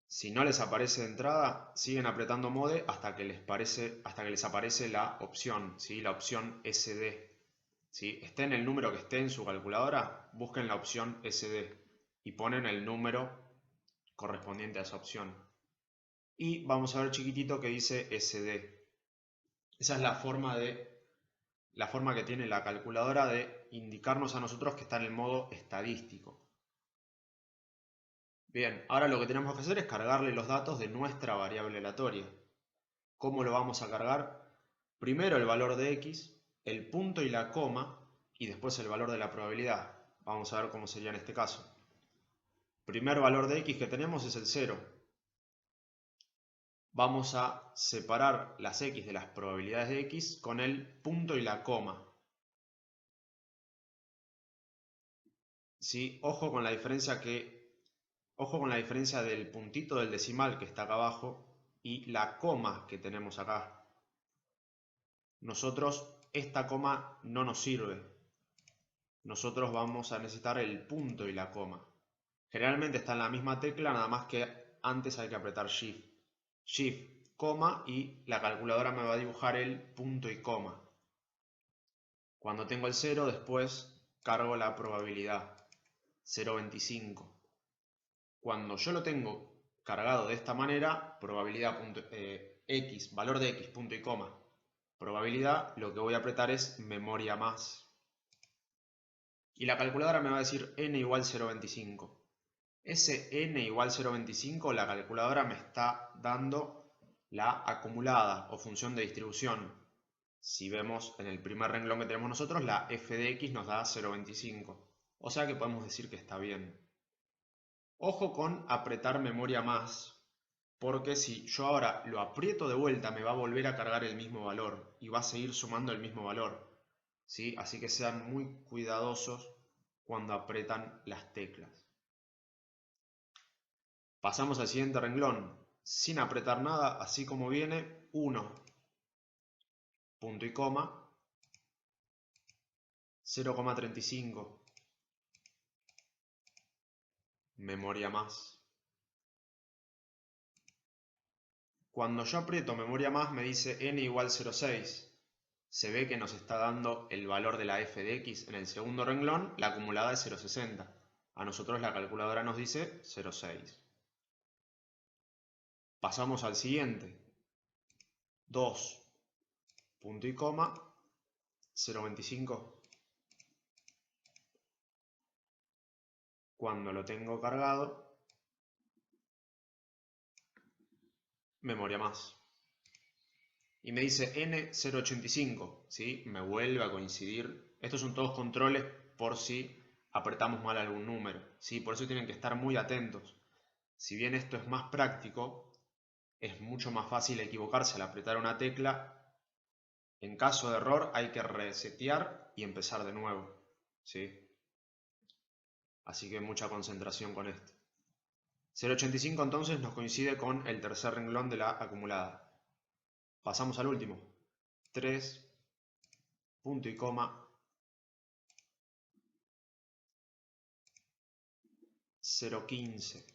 Si no les aparece de entrada, siguen apretando mode hasta que les aparece la opción, ¿sí? La opción SD. ¿Sí? Esté en el número que esté en su calculadora, busquen la opción SD y ponen el número correspondiente a esa opción. Y vamos a ver chiquitito que dice SD. Esa es la forma que tiene la calculadora de indicarnos a nosotros que está en el modo estadístico. Bien, ahora lo que tenemos que hacer es cargarle los datos de nuestra variable aleatoria. ¿Cómo lo vamos a cargar? Primero el valor de x, el punto y la coma, y después el valor de la probabilidad. Vamos a ver cómo sería en este caso. Primer valor de x que tenemos es el 0. Vamos a separar las x de las probabilidades de x con el punto y la coma. ¿Sí? Ojo con la diferencia del puntito del decimal que está acá abajo y la coma que tenemos acá. Nosotros, esta coma no nos sirve. Nosotros vamos a necesitar el punto y la coma. Generalmente está en la misma tecla, nada más que antes hay que apretar Shift. Shift, coma, y la calculadora me va a dibujar el punto y coma. Cuando tengo el 0, después cargo la probabilidad. 0,25. Cuando yo lo tengo cargado de esta manera, probabilidad x, valor de x, punto y coma, probabilidad, lo que voy a apretar es memoria más. Y la calculadora me va a decir n igual 0,25. Ese n igual 0,25, la calculadora me está dando la acumulada o función de distribución. Si vemos en el primer renglón que tenemos nosotros, la f de x nos da 0,25. O sea que podemos decir que está bien. Ojo con apretar memoria más, porque si yo ahora lo aprieto de vuelta me va a volver a cargar el mismo valor y va a seguir sumando el mismo valor. ¿Sí? Así que sean muy cuidadosos cuando apretan las teclas. Pasamos al siguiente renglón, sin apretar nada, así como viene, 1, punto y coma, 0,35, memoria más. Cuando yo aprieto memoria más me dice n igual 0,6. Se ve que nos está dando el valor de la f de x en el segundo renglón, la acumulada es 0,60. A nosotros la calculadora nos dice 0,6. Pasamos al siguiente. 2, punto y coma, 0,25. Cuando lo tengo cargado, memoria más. Y me dice n0,85, ¿sí? Me vuelve a coincidir. Estos son todos controles por si apretamos mal algún número, ¿sí? Por eso tienen que estar muy atentos. Si bien esto es más práctico, es mucho más fácil equivocarse al apretar una tecla. En caso de error hay que resetear y empezar de nuevo, ¿sí? Así que mucha concentración con esto. 0,85 entonces nos coincide con el tercer renglón de la acumulada. Pasamos al último. 3, punto y coma, 0,15.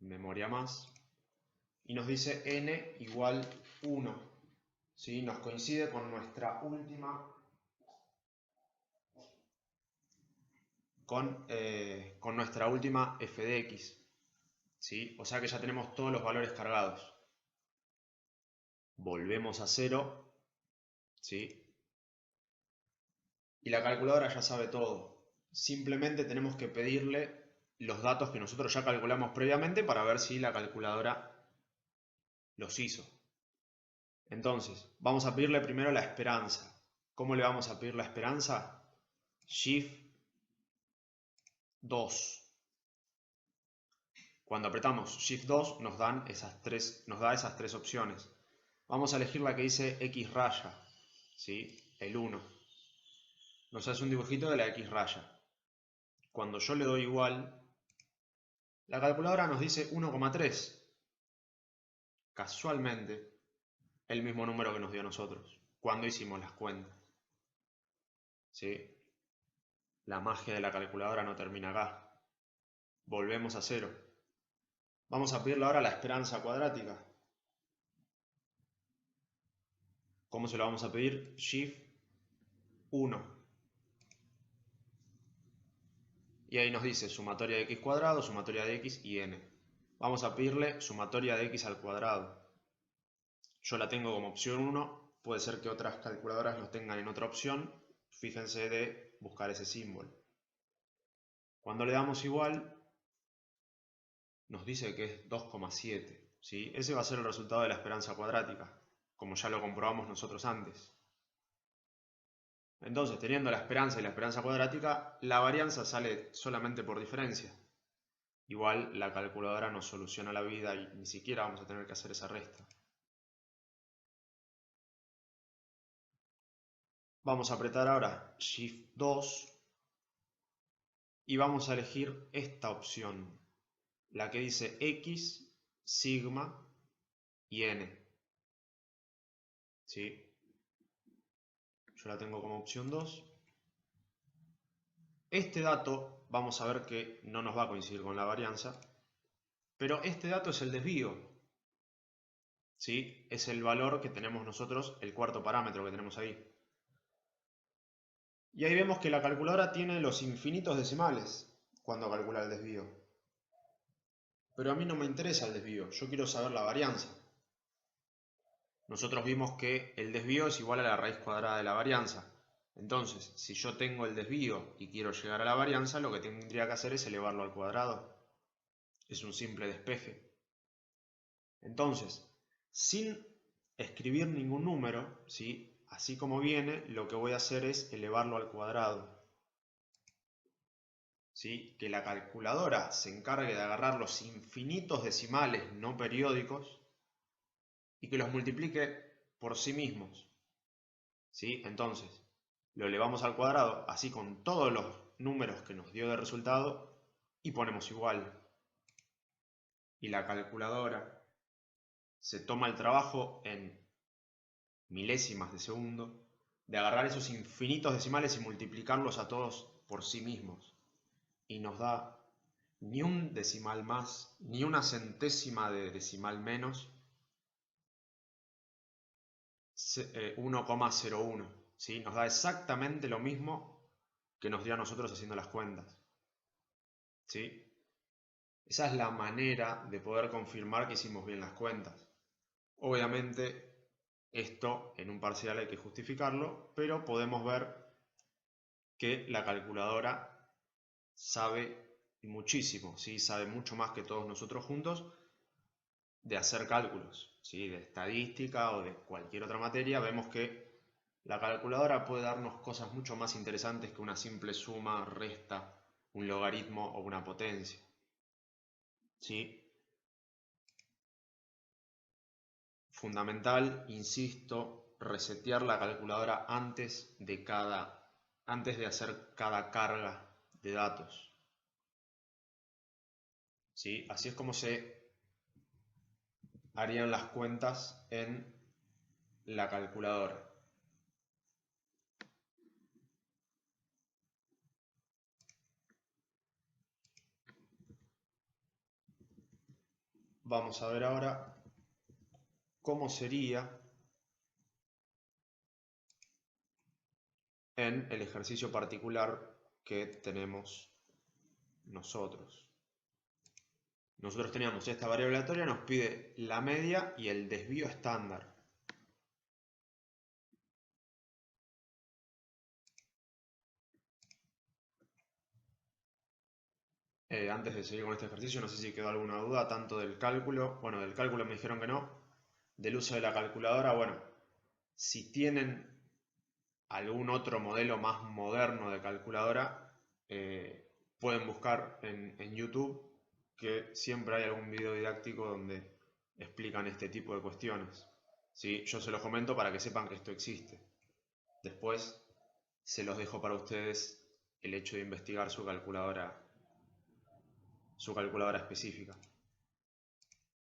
Memoria más. Y nos dice n igual 1. ¿Sí? Nos coincide con nuestra última... con nuestra última f de x. ¿Sí? O sea que ya tenemos todos los valores cargados. Volvemos a 0. ¿Sí? Y la calculadora ya sabe todo. Simplemente tenemos que pedirle los datos que nosotros ya calculamos previamente para ver si la calculadora los hizo. Entonces, vamos a pedirle primero la esperanza. ¿Cómo le vamos a pedir la esperanza? Shift 2. Cuando apretamos Shift 2 nos da esas tres opciones. Vamos a elegir la que dice X raya, ¿sí? El 1. Nos hace un dibujito de la X raya. Cuando yo le doy igual, la calculadora nos dice 1,3. Casualmente, el mismo número que nos dio a nosotros cuando hicimos las cuentas. ¿Sí? La magia de la calculadora no termina acá. Volvemos a 0. Vamos a pedirle ahora la esperanza cuadrática. ¿Cómo se lo vamos a pedir? Shift 1. Y ahí nos dice sumatoria de x cuadrado, sumatoria de x y n. Vamos a pedirle sumatoria de x al cuadrado. Yo la tengo como opción 1. Puede ser que otras calculadoras lo tengan en otra opción. Fíjense de buscar ese símbolo. Cuando le damos igual, nos dice que es 2,7. ¿sí? Ese va a ser el resultado de la esperanza cuadrática, como ya lo comprobamos nosotros antes. Entonces, teniendo la esperanza y la esperanza cuadrática, la varianza sale solamente por diferencia. Igual la calculadora nos soluciona la vida y ni siquiera vamos a tener que hacer esa resta. Vamos a apretar ahora Shift 2 y vamos a elegir esta opción, la que dice X, sigma y n. ¿Sí? Yo la tengo como opción 2. Este dato vamos a ver que no nos va a coincidir con la varianza, pero este dato es el desvío. ¿Sí? Es el valor que tenemos nosotros, el cuarto parámetro que tenemos ahí. Y ahí vemos que la calculadora tiene los infinitos decimales cuando calcula el desvío. Pero a mí no me interesa el desvío, yo quiero saber la varianza. Nosotros vimos que el desvío es igual a la raíz cuadrada de la varianza. Entonces, si yo tengo el desvío y quiero llegar a la varianza, lo que tendría que hacer es elevarlo al cuadrado. Es un simple despeje. Entonces, sin escribir ningún número, ¿sí? Así como viene, lo que voy a hacer es elevarlo al cuadrado. ¿Sí? Que la calculadora se encargue de agarrar los infinitos decimales no periódicos y que los multiplique por sí mismos. ¿Sí? Entonces, lo elevamos al cuadrado, así con todos los números que nos dio de resultado, y ponemos igual. Y la calculadora se toma el trabajo en milésimas de segundo de agarrar esos infinitos decimales y multiplicarlos a todos por sí mismos. Y nos da ni un decimal más, ni una centésima de decimal menos, 1,01. ¿Sí? Nos da exactamente lo mismo que nos dio a nosotros haciendo las cuentas. ¿Sí? Esa es la manera de poder confirmar que hicimos bien las cuentas. Obviamente, esto en un parcial hay que justificarlo, pero podemos ver que la calculadora sabe muchísimo, ¿sí? Sabe mucho más que todos nosotros juntos de hacer cálculos, ¿sí? De estadística o de cualquier otra materia. Vemos que la calculadora puede darnos cosas mucho más interesantes que una simple suma, resta, un logaritmo o una potencia. ¿Sí? Fundamental, insisto, resetear la calculadora antes de hacer cada carga de datos. ¿Sí? Así es como se harían las cuentas en la calculadora. Vamos a ver ahora cómo sería en el ejercicio particular que tenemos nosotros. Nosotros teníamos esta variable aleatoria, nos pide la media y el desvío estándar. Antes de seguir con este ejercicio, no sé si quedó alguna duda, tanto del cálculo, bueno, del cálculo me dijeron que no, del uso de la calculadora, bueno, si tienen algún otro modelo más moderno de calculadora, pueden buscar en YouTube, que siempre hay algún video didáctico donde explican este tipo de cuestiones. ¿Sí? Yo se los comento para que sepan que esto existe. Después se los dejo para ustedes el hecho de investigar su calculadora específica.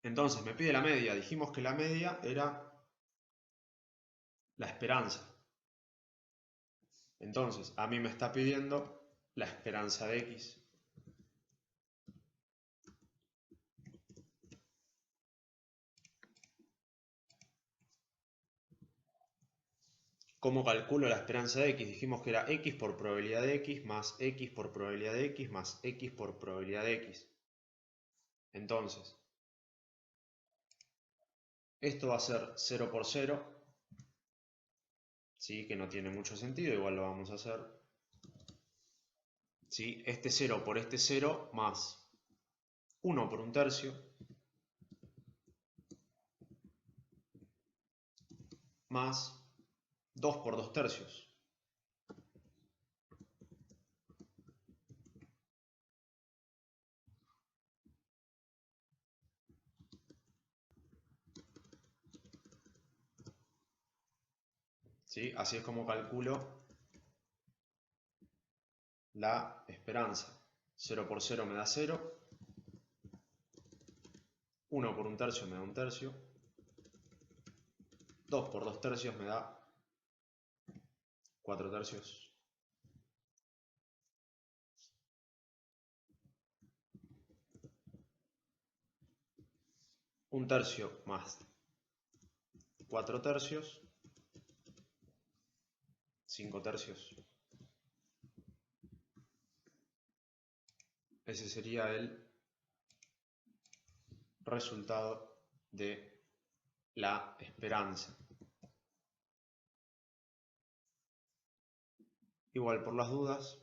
Entonces me pide la media. Dijimos que la media era la esperanza. Entonces a mí me está pidiendo la esperanza de X. ¿Cómo calculo la esperanza de X? Dijimos que era X por probabilidad de X más X por probabilidad de X más X por probabilidad de X. Entonces, esto va a ser 0 por 0, ¿sí? Que no tiene mucho sentido, igual lo vamos a hacer. ¿Sí? Este 0 por este 0 más 1 por 1/3 más 2 por 2 tercios. ¿Sí? Así es como calculo la esperanza. 0 por 0 me da 0. 1 por 1 tercio me da 1 tercio. 2 por 2 tercios me da 4 tercios. Un tercio más 4 tercios. 5 tercios. Ese sería el resultado de la esperanza. Igual por las dudas,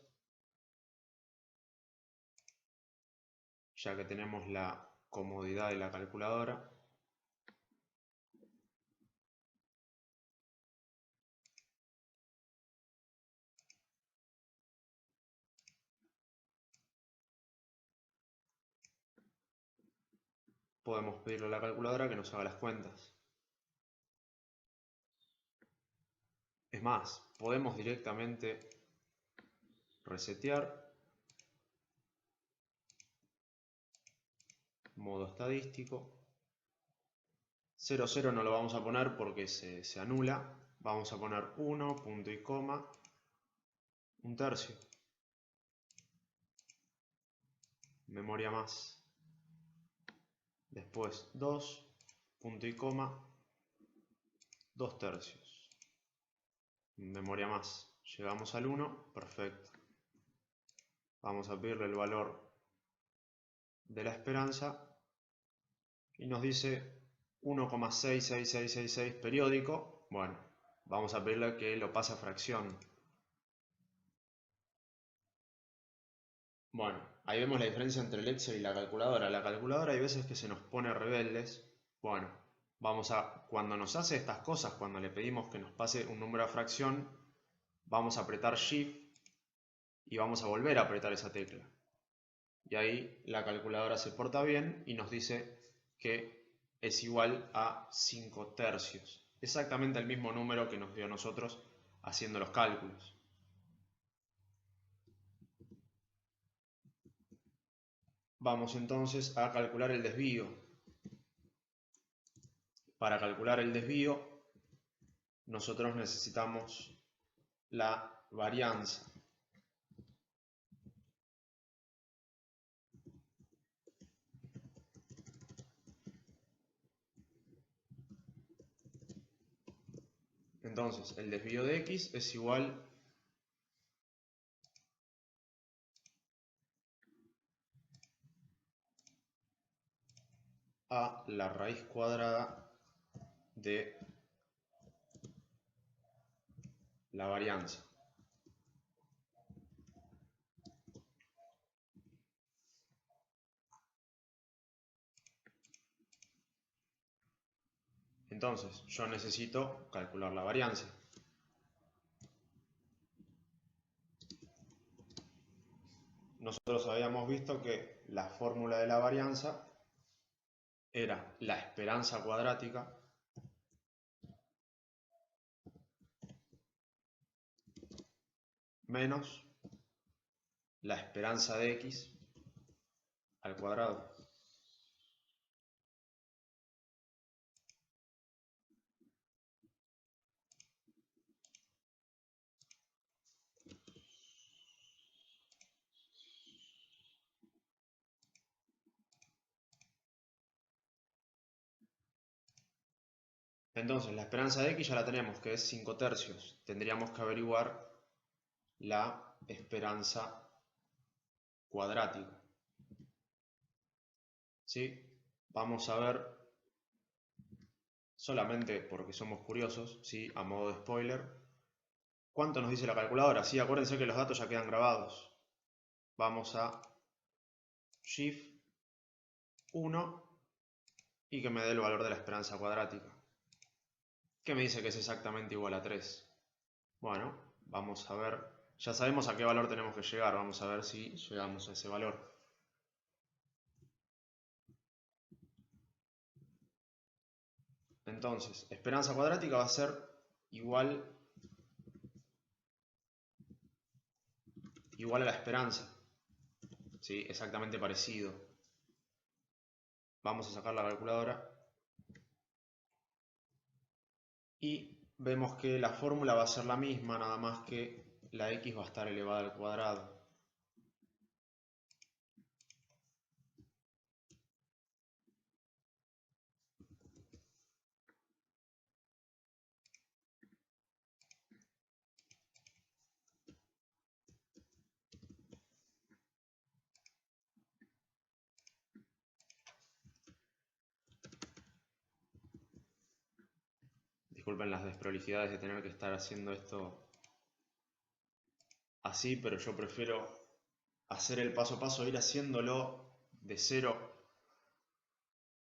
ya que tenemos la comodidad de la calculadora, podemos pedirle a la calculadora que nos haga las cuentas. Es más, podemos directamente resetear, modo estadístico. 0, 0 no lo vamos a poner porque se anula. Vamos a poner 1, punto y coma, 1 tercio. Memoria más. Después 2, punto y coma, 2 tercios. Memoria más. Llegamos al 1, perfecto. Vamos a pedirle el valor de la esperanza y nos dice 1,66666 periódico. Bueno, vamos a pedirle que lo pase a fracción. Bueno, ahí vemos la diferencia entre el Excel y la calculadora. La calculadora hay veces que se nos pone rebeldes. Bueno, cuando nos hace estas cosas, cuando le pedimos que nos pase un número a fracción, vamos a apretar Shift y vamos a volver a apretar esa tecla. Y ahí la calculadora se porta bien y nos dice que es igual a 5 tercios. Exactamente el mismo número que nos dio a nosotros haciendo los cálculos. Vamos entonces a calcular el desvío. Para calcular el desvío, nosotros necesitamos la varianza. Entonces, el desvío de x es igual a la raíz cuadrada de la varianza. Entonces, yo necesito calcular la varianza. Nosotros habíamos visto que la fórmula de la varianza era la esperanza cuadrática menos la esperanza de x al cuadrado. Entonces, la esperanza de x ya la tenemos, que es 5 tercios. Tendríamos que averiguar la esperanza cuadrática. ¿Sí? Vamos a ver, solamente porque somos curiosos, ¿sí? A modo de spoiler, ¿cuánto nos dice la calculadora? Sí, acuérdense que los datos ya quedan grabados. Vamos a Shift 1 y que me dé el valor de la esperanza cuadrática. que me dice que es exactamente igual a 3. Bueno, vamos a ver, ya sabemos a qué valor tenemos que llegar, vamos a ver si llegamos a ese valor. Entonces, esperanza cuadrática va a ser igual a la esperanza, ¿sí? Exactamente parecido. Vamos a sacar la calculadora y vemos que la fórmula va a ser la misma, nada más que la x va a estar elevada al cuadrado. Disculpen las desprolijidades de tener que estar haciendo esto así, pero yo prefiero hacer el paso a paso, ir haciéndolo de cero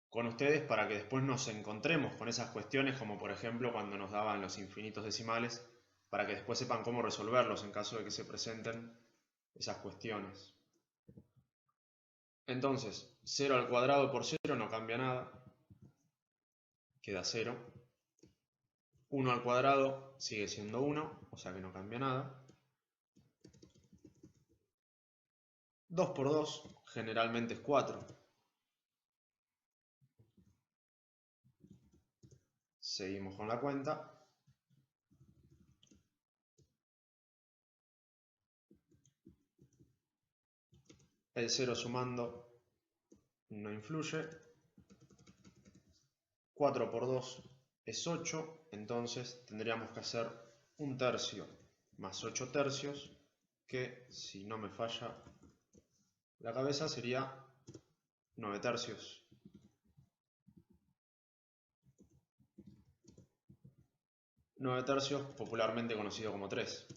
con ustedes para que después nos encontremos con esas cuestiones, como por ejemplo cuando nos daban los infinitos decimales, para que después sepan cómo resolverlos en caso de que se presenten esas cuestiones. Entonces, 0 al cuadrado por 0 no cambia nada, queda 0. 1 al cuadrado sigue siendo 1, o sea que no cambia nada. 2 por 2 generalmente es 4. Seguimos con la cuenta. El 0 sumando no influye. 4 por 2 es 8, entonces tendríamos que hacer 1/3 más 8 tercios, que si no me falla la cabeza sería 9 tercios. Nueve tercios, popularmente conocido como 3.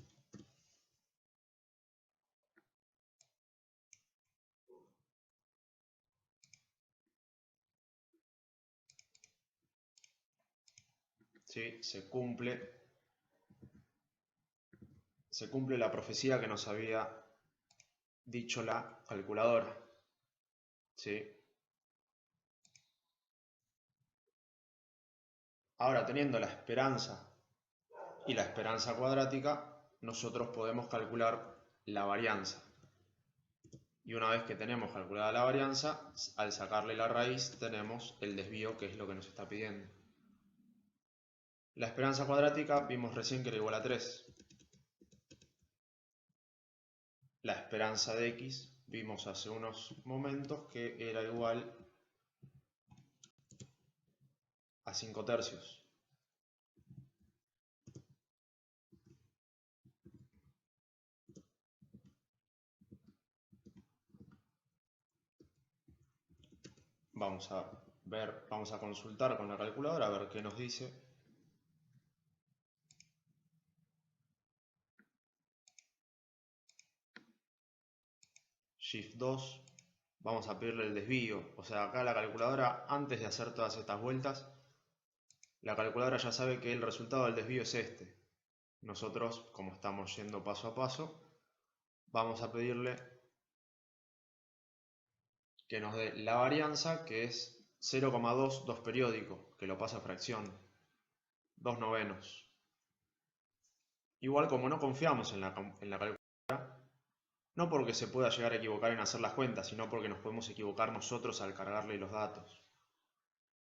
¿Sí? Se cumple la profecía que nos había dicho la calculadora. ¿Sí? Ahora, teniendo la esperanza y la esperanza cuadrática, nosotros podemos calcular la varianza. Y una vez que tenemos calculada la varianza, al sacarle la raíz tenemos el desvío, que es lo que nos está pidiendo. La esperanza cuadrática vimos recién que era igual a 3. La esperanza de x vimos hace unos momentos que era igual a 5 tercios. Vamos a ver, vamos a consultar con la calculadora a ver qué nos dice. Shift 2, vamos a pedirle el desvío. O sea, acá la calculadora, antes de hacer todas estas vueltas, la calculadora ya sabe que el resultado del desvío es este. Nosotros, como estamos yendo paso a paso, vamos a pedirle que nos dé la varianza, que es 0,2 2 periódico, que lo pasa a fracción, 2 novenos. Igual, como no confiamos en la calculadora, no porque se pueda llegar a equivocar en hacer las cuentas, sino porque nos podemos equivocar nosotros al cargarle los datos.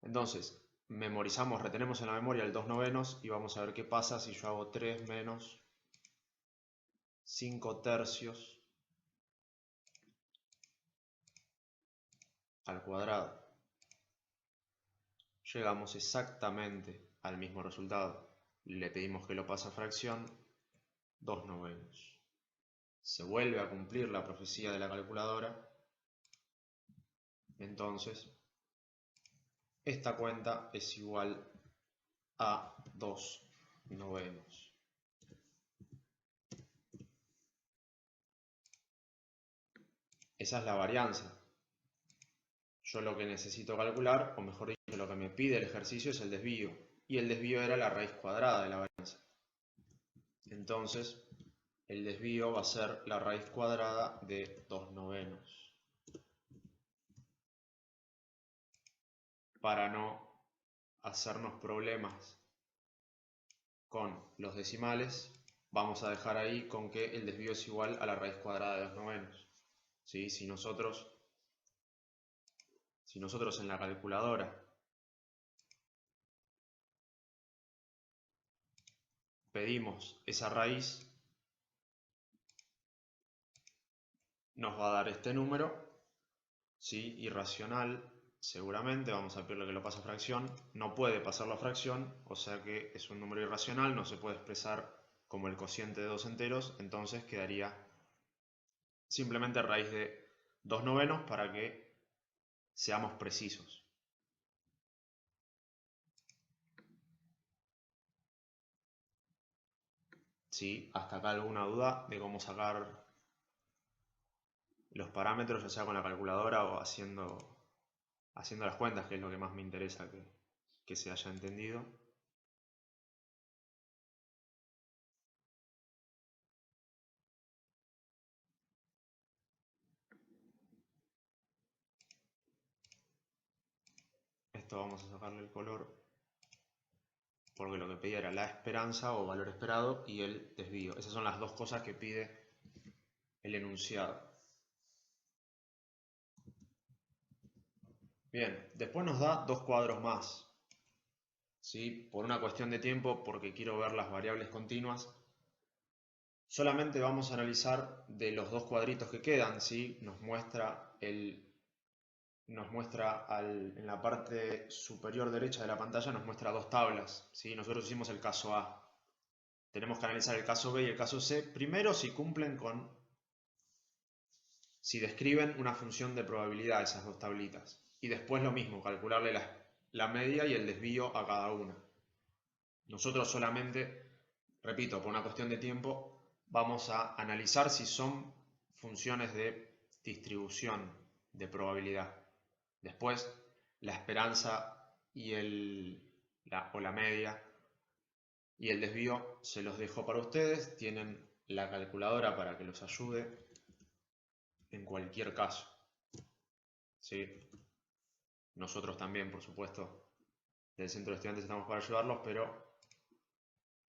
Entonces, memorizamos, retenemos en la memoria el 2 novenos y vamos a ver qué pasa si yo hago 3 menos 5 tercios al cuadrado. Llegamos exactamente al mismo resultado. Le pedimos que lo pase a fracción, 2 novenos. Se vuelve a cumplir la profecía de la calculadora. Entonces, esta cuenta es igual a 2 novenos. Esa es la varianza. Yo lo que necesito calcular, o mejor dicho, lo que me pide el ejercicio es el desvío. y el desvío era la raíz cuadrada de la varianza. Entonces, el desvío va a ser la raíz cuadrada de 2/9. Para no hacernos problemas con los decimales, vamos a dejar ahí con que el desvío es igual a la raíz cuadrada de 2/9. ¿Sí? Si nosotros en la calculadora pedimos esa raíz, nos va a dar este número, ¿sí? Irracional, seguramente, vamos a pedirle que lo pase a fracción, no puede pasarlo a fracción, o sea que es un número irracional, no se puede expresar como el cociente de dos enteros, entonces quedaría simplemente raíz de 2/9 para que seamos precisos. ¿Sí? Hasta acá alguna duda de cómo sacar los parámetros, ya sea con la calculadora o haciendo las cuentas, que es lo que más me interesa que se haya entendido. Esto vamos a sacarle el color, porque lo que pedía era la esperanza o valor esperado y el desvío. Esas son las dos cosas que pide el enunciado. Bien, después nos da dos cuadros más. ¿Sí? Por una cuestión de tiempo, porque quiero ver las variables continuas, solamente vamos a analizar de los dos cuadritos que quedan. ¿Sí? Nos muestra en la parte superior derecha de la pantalla, nos muestra dos tablas. ¿Sí? Nosotros hicimos el caso A. Tenemos que analizar el caso B y el caso C. Primero, si describen una función de probabilidad, esas dos tablitas. Y después lo mismo, calcularle la media y el desvío a cada una. Nosotros solamente, repito, por una cuestión de tiempo, vamos a analizar si son funciones de distribución de probabilidad. Después, la esperanza y la media y el desvío se los dejo para ustedes. Tienen la calculadora para que los ayude en cualquier caso. ¿Sí? Nosotros también, por supuesto, del centro de estudiantes estamos para ayudarlos, pero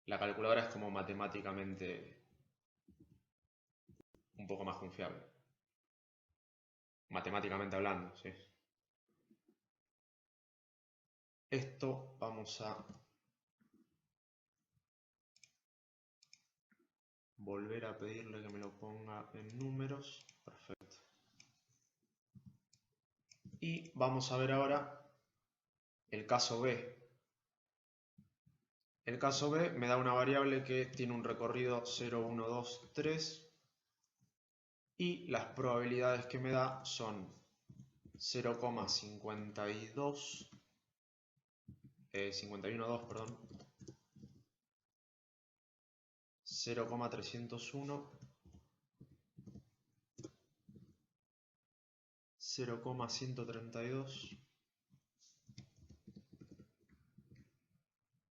la calculadora es como matemáticamente un poco más confiable. Matemáticamente hablando, ¿sí? Esto vamos a volver a pedirle que me lo ponga en números. Perfecto. Y vamos a ver ahora el caso B. El caso B me da una variable que tiene un recorrido 0, 1, 2, 3 y las probabilidades que me da son 0,52 51,2, perdón, 0,301, 0,132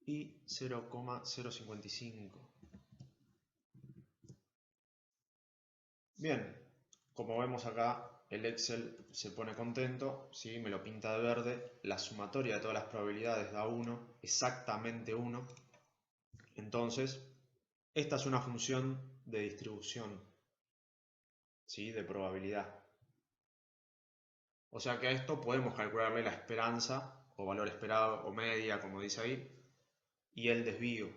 y 0,055. Bien, como vemos acá, el Excel se pone contento, ¿sí? Me lo pinta de verde, la sumatoria de todas las probabilidades da 1, exactamente 1. Entonces, esta es una función de distribución, ¿sí? De probabilidad. O sea que a esto podemos calcularle la esperanza, o valor esperado, o media, como dice ahí, y el desvío,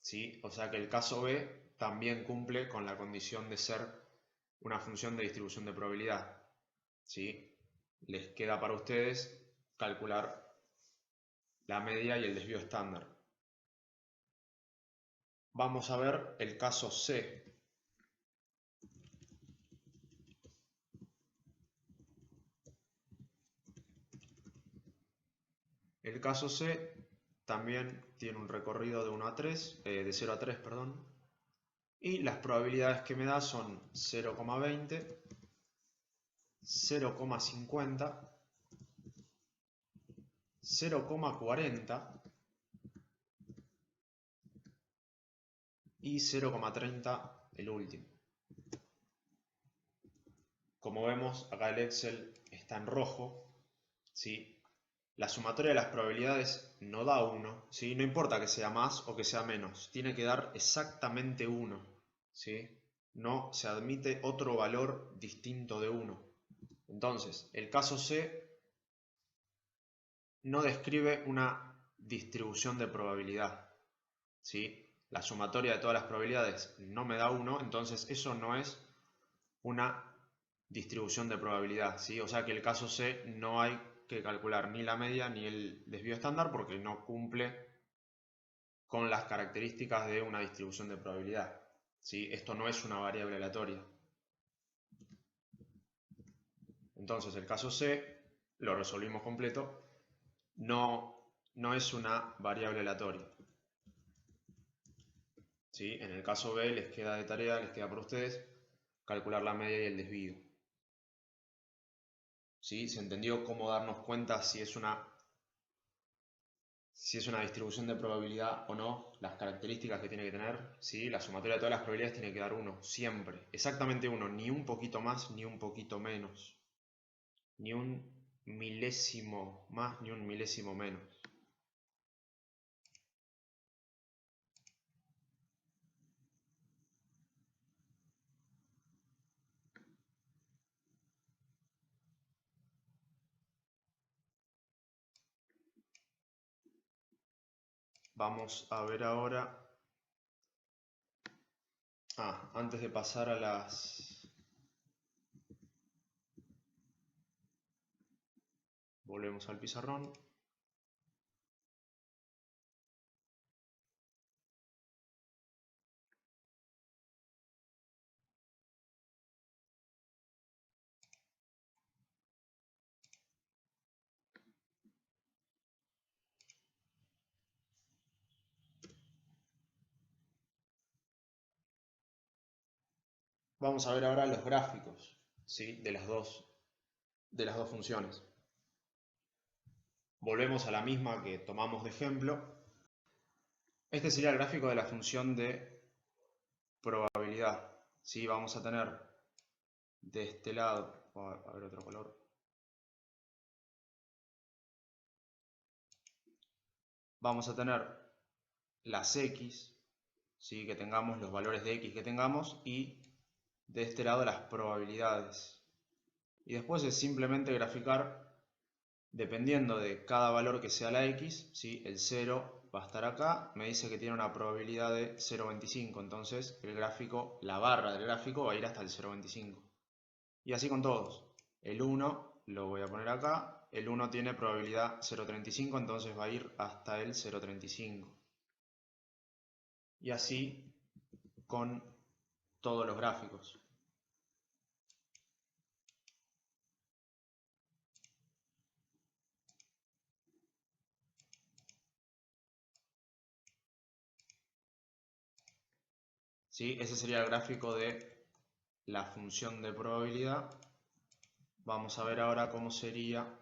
¿sí? O sea que el caso B también cumple con la condición de ser una función de distribución de probabilidad, ¿sí? Les queda para ustedes calcular la media y el desvío estándar. Vamos a ver el caso C. El caso C también tiene un recorrido de 1 a 3, de 0 a 3, perdón, y las probabilidades que me da son 0,20, 0,50, 0,40 y 0,30 el último. Como vemos, acá el Excel está en rojo, ¿sí? La sumatoria de las probabilidades no da 1, ¿sí? No importa que sea más o que sea menos, tiene que dar exactamente 1, ¿sí? No se admite otro valor distinto de 1. Entonces, el caso C no describe una distribución de probabilidad, ¿sí? La sumatoria de todas las probabilidades no me da 1, entonces eso no es una distribución de probabilidad, ¿sí? O sea que el caso C no hay que calcular ni la media ni el desvío estándar porque no cumple con las características de una distribución de probabilidad, ¿sí? Esto no es una variable aleatoria. Entonces el caso C lo resolvimos completo, no es una variable aleatoria, ¿sí? En el caso B les queda de tarea, les queda por ustedes calcular la media y el desvío. ¿Sí? ¿Se entendió cómo darnos cuenta si es una distribución de probabilidad o no? Las características que tiene que tener, ¿sí? La sumatoria de todas las probabilidades tiene que dar 1, siempre. Exactamente 1, ni un poquito más ni un poquito menos. Ni un milésimo más ni un milésimo menos. Vamos a ver ahora. Antes de pasar a las... Volvemos al pizarrón. Vamos a ver ahora los gráficos, ¿sí? de las dos funciones. Volvemos a la misma que tomamos de ejemplo. Este sería el gráfico de la función de probabilidad. ¿Sí? Vamos a tener de este lado, a ver otro color. Vamos a tener las X, ¿sí? que tengamos, los valores de X que tengamos, y de este lado las probabilidades. Y después es simplemente graficar dependiendo de cada valor que sea la X, ¿sí? El 0 va a estar acá, me dice que tiene una probabilidad de 0,25, entonces el gráfico, la barra del gráfico va a ir hasta el 0,25. Y así con todos. El 1 lo voy a poner acá, el 1 tiene probabilidad 0,35, entonces va a ir hasta el 0,35. Y así con todos los gráficos. ¿Sí? Ese sería el gráfico de la función de probabilidad. Vamos a ver ahora cómo sería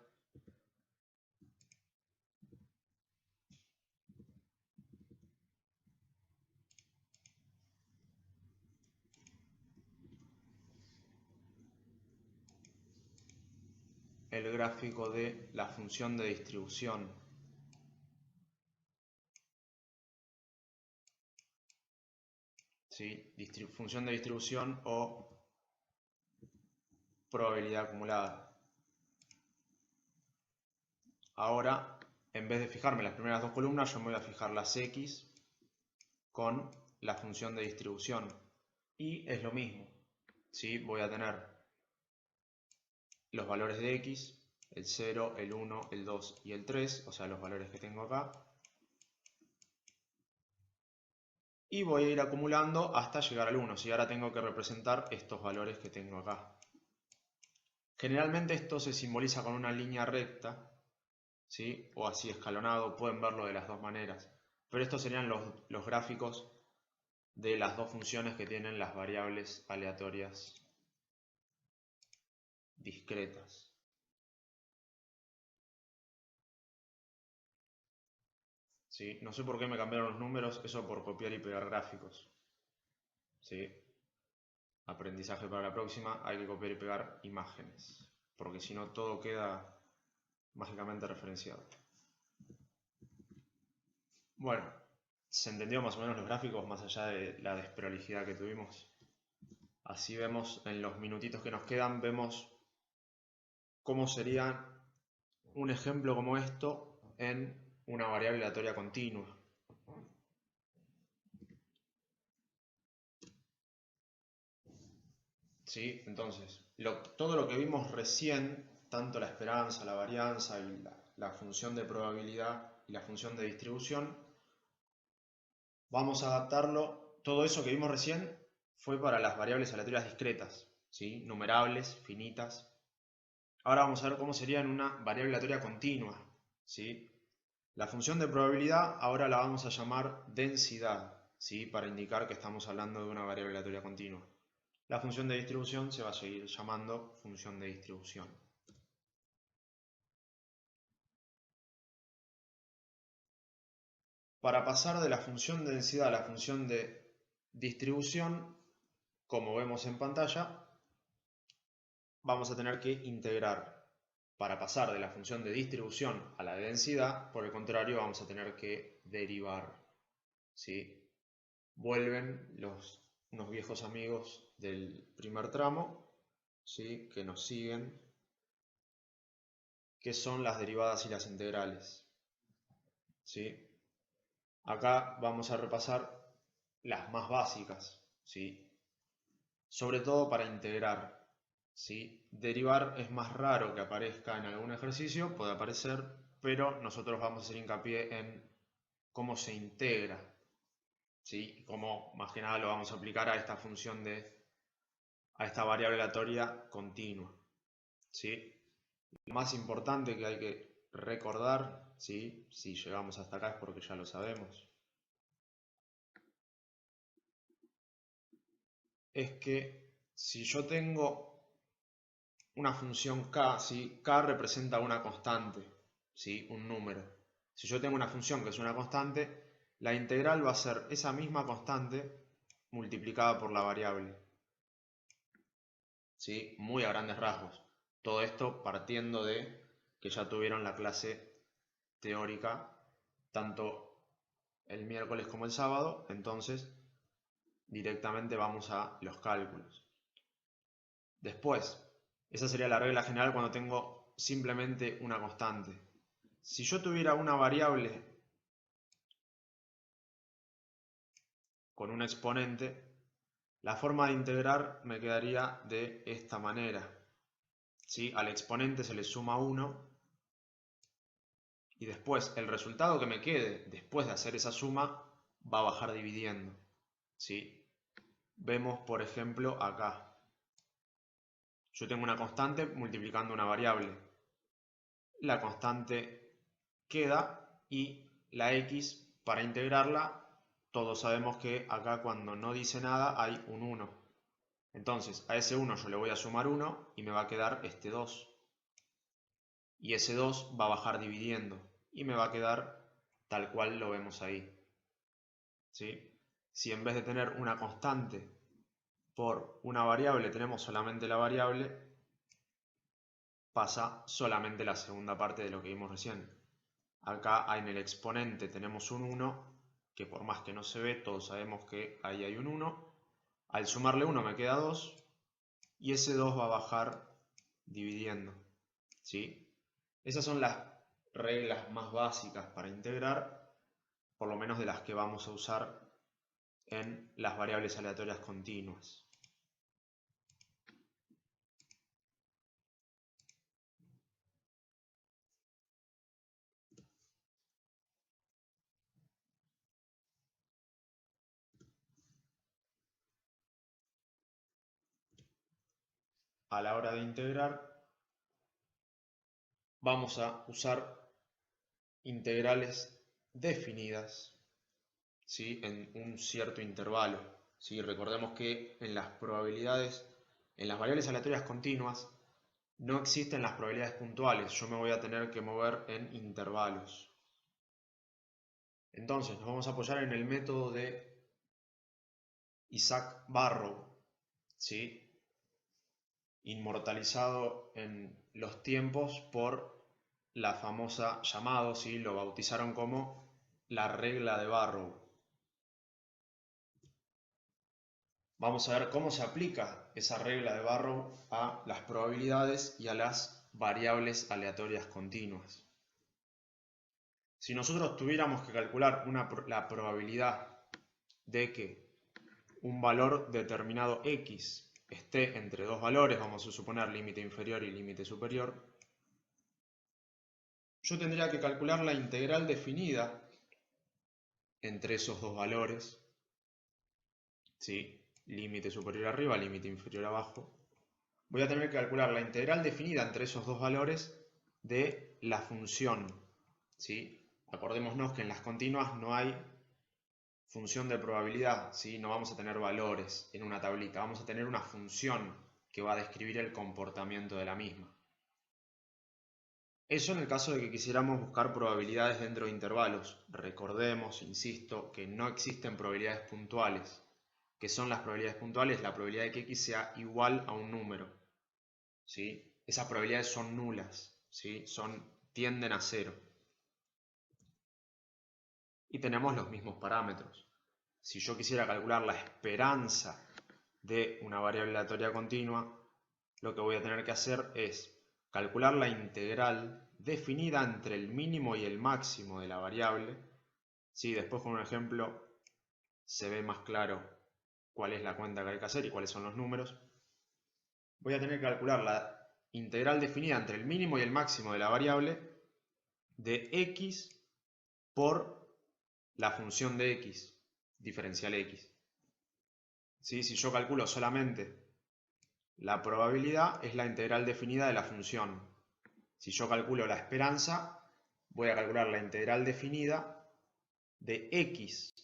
el gráfico de la función de distribución. ¿Sí? Función de distribución o probabilidad acumulada. Ahora, en vez de fijarme las primeras dos columnas, yo me voy a fijar las X con la función de distribución. Y es lo mismo. ¿Sí? Voy a tener los valores de X, el 0, el 1, el 2 y el 3, o sea, los valores que tengo acá. Y voy a ir acumulando hasta llegar al 1. Si ahora tengo que representar estos valores que tengo acá. Generalmente esto se simboliza con una línea recta, ¿sí? O así escalonado, pueden verlo de las dos maneras. Pero estos serían los gráficos de las dos funciones que tienen las variables aleatorias discretas. ¿Sí? No sé por qué me cambiaron los números, eso por copiar y pegar gráficos. ¿sí? Aprendizaje para la próxima, hay que copiar y pegar imágenes, porque si no todo queda mágicamente referenciado. Bueno, se entendió más o menos los gráficos, más allá de la desprolijidad que tuvimos. Así vemos, en los minutitos que nos quedan, vemos cómo sería un ejemplo como esto en una variable aleatoria continua. ¿Sí? Entonces, todo lo que vimos recién, tanto la esperanza, la varianza y la función de probabilidad y la función de distribución, vamos a adaptarlo. Todo eso que vimos recién fue para las variables aleatorias discretas, ¿sí? Numerables, finitas. Ahora vamos a ver cómo sería en una variable aleatoria continua, ¿sí? La función de probabilidad ahora la vamos a llamar densidad, ¿sí? Para indicar que estamos hablando de una variable aleatoria continua. La función de distribución se va a seguir llamando función de distribución. Para pasar de la función de densidad a la función de distribución, como vemos en pantalla, vamos a tener que integrar. Para pasar de la función de distribución a la de densidad, por el contrario, vamos a tener que derivar, ¿sí? Vuelven unos viejos amigos del primer tramo, ¿sí? Que nos siguen, que son las derivadas y las integrales, ¿sí? Acá vamos a repasar las más básicas, ¿sí? Sobre todo para integrar, ¿sí? Derivar es más raro que aparezca en algún ejercicio, puede aparecer, pero nosotros vamos a hacer hincapié en cómo se integra, ¿sí? Cómo más que nada lo vamos a aplicar a esta función a esta variable aleatoria continua, ¿sí? Lo más importante que hay que recordar, ¿sí? Si llegamos hasta acá es porque ya lo sabemos, es que si yo tengo una función k, ¿sí? K representa una constante, ¿sí? Un número. Si yo tengo una función que es una constante, la integral va a ser esa misma constante multiplicada por la variable, ¿sí? Muy a grandes rasgos. Todo esto partiendo de que ya tuvieron la clase teórica tanto el miércoles como el sábado, entonces directamente vamos a los cálculos. Después, esa sería la regla general cuando tengo simplemente una constante. Si yo tuviera una variable con un exponente, la forma de integrar me quedaría de esta manera, ¿sí? Al exponente se le suma 1 y después el resultado que me quede después de hacer esa suma va a bajar dividiendo, ¿sí? Vemos por ejemplo acá. Yo tengo una constante multiplicando una variable. La constante queda y la x, para integrarla, todos sabemos que acá cuando no dice nada hay un 1. Entonces a ese 1 yo le voy a sumar 1 y me va a quedar este 2. Y ese 2 va a bajar dividiendo y me va a quedar tal cual lo vemos ahí, ¿sí? Si en vez de tener una constante por una variable tenemos solamente la variable, pasa solamente la segunda parte de lo que vimos recién. Acá en el exponente tenemos un 1, que por más que no se ve, todos sabemos que ahí hay un 1. Al sumarle 1 me queda 2, y ese 2 va a bajar dividiendo, ¿sí? Esas son las reglas más básicas para integrar, por lo menos de las que vamos a usar en las variables aleatorias continuas. A la hora de integrar, vamos a usar integrales definidas, ¿sí? En un cierto intervalo, ¿sí? Recordemos que en las probabilidades, en las variables aleatorias continuas, no existen las probabilidades puntuales. Yo me voy a tener que mover en intervalos. Entonces nos vamos a apoyar en el método de Isaac Barrow, ¿sí? Inmortalizado en los tiempos por la famosa llamado, ¿sí? Lo bautizaron como la regla de Barrow. Vamos a ver cómo se aplica esa regla de Barrow a las probabilidades y a las variables aleatorias continuas. Si nosotros tuviéramos que calcular la probabilidad de que un valor determinado x esté entre dos valores, vamos a suponer límite inferior y límite superior, yo tendría que calcular la integral definida entre esos dos valores, ¿sí? Límite superior arriba, límite inferior abajo. Voy a tener que calcular la integral definida entre esos dos valores de la función, ¿sí? Acordémonos que en las continuas no hay función de probabilidad, ¿sí? No vamos a tener valores en una tablita, vamos a tener una función que va a describir el comportamiento de la misma. Eso en el caso de que quisiéramos buscar probabilidades dentro de intervalos. Recordemos, insisto, que no existen probabilidades puntuales. ¿Qué son las probabilidades puntuales? La probabilidad de que x sea igual a un número, ¿sí? Esas probabilidades son nulas, ¿sí? Tienden a cero. Y tenemos los mismos parámetros. Si yo quisiera calcular la esperanza de una variable aleatoria continua, lo que voy a tener que hacer es calcular la integral definida entre el mínimo y el máximo de la variable. Sí, después con un ejemplo se ve más claro cuál es la cuenta que hay que hacer y cuáles son los números. Voy a tener que calcular la integral definida entre el mínimo y el máximo de la variable de x por la función de x, diferencial x. ¿Sí? Si yo calculo solamente la probabilidad, es la integral definida de la función. Si yo calculo la esperanza, voy a calcular la integral definida de x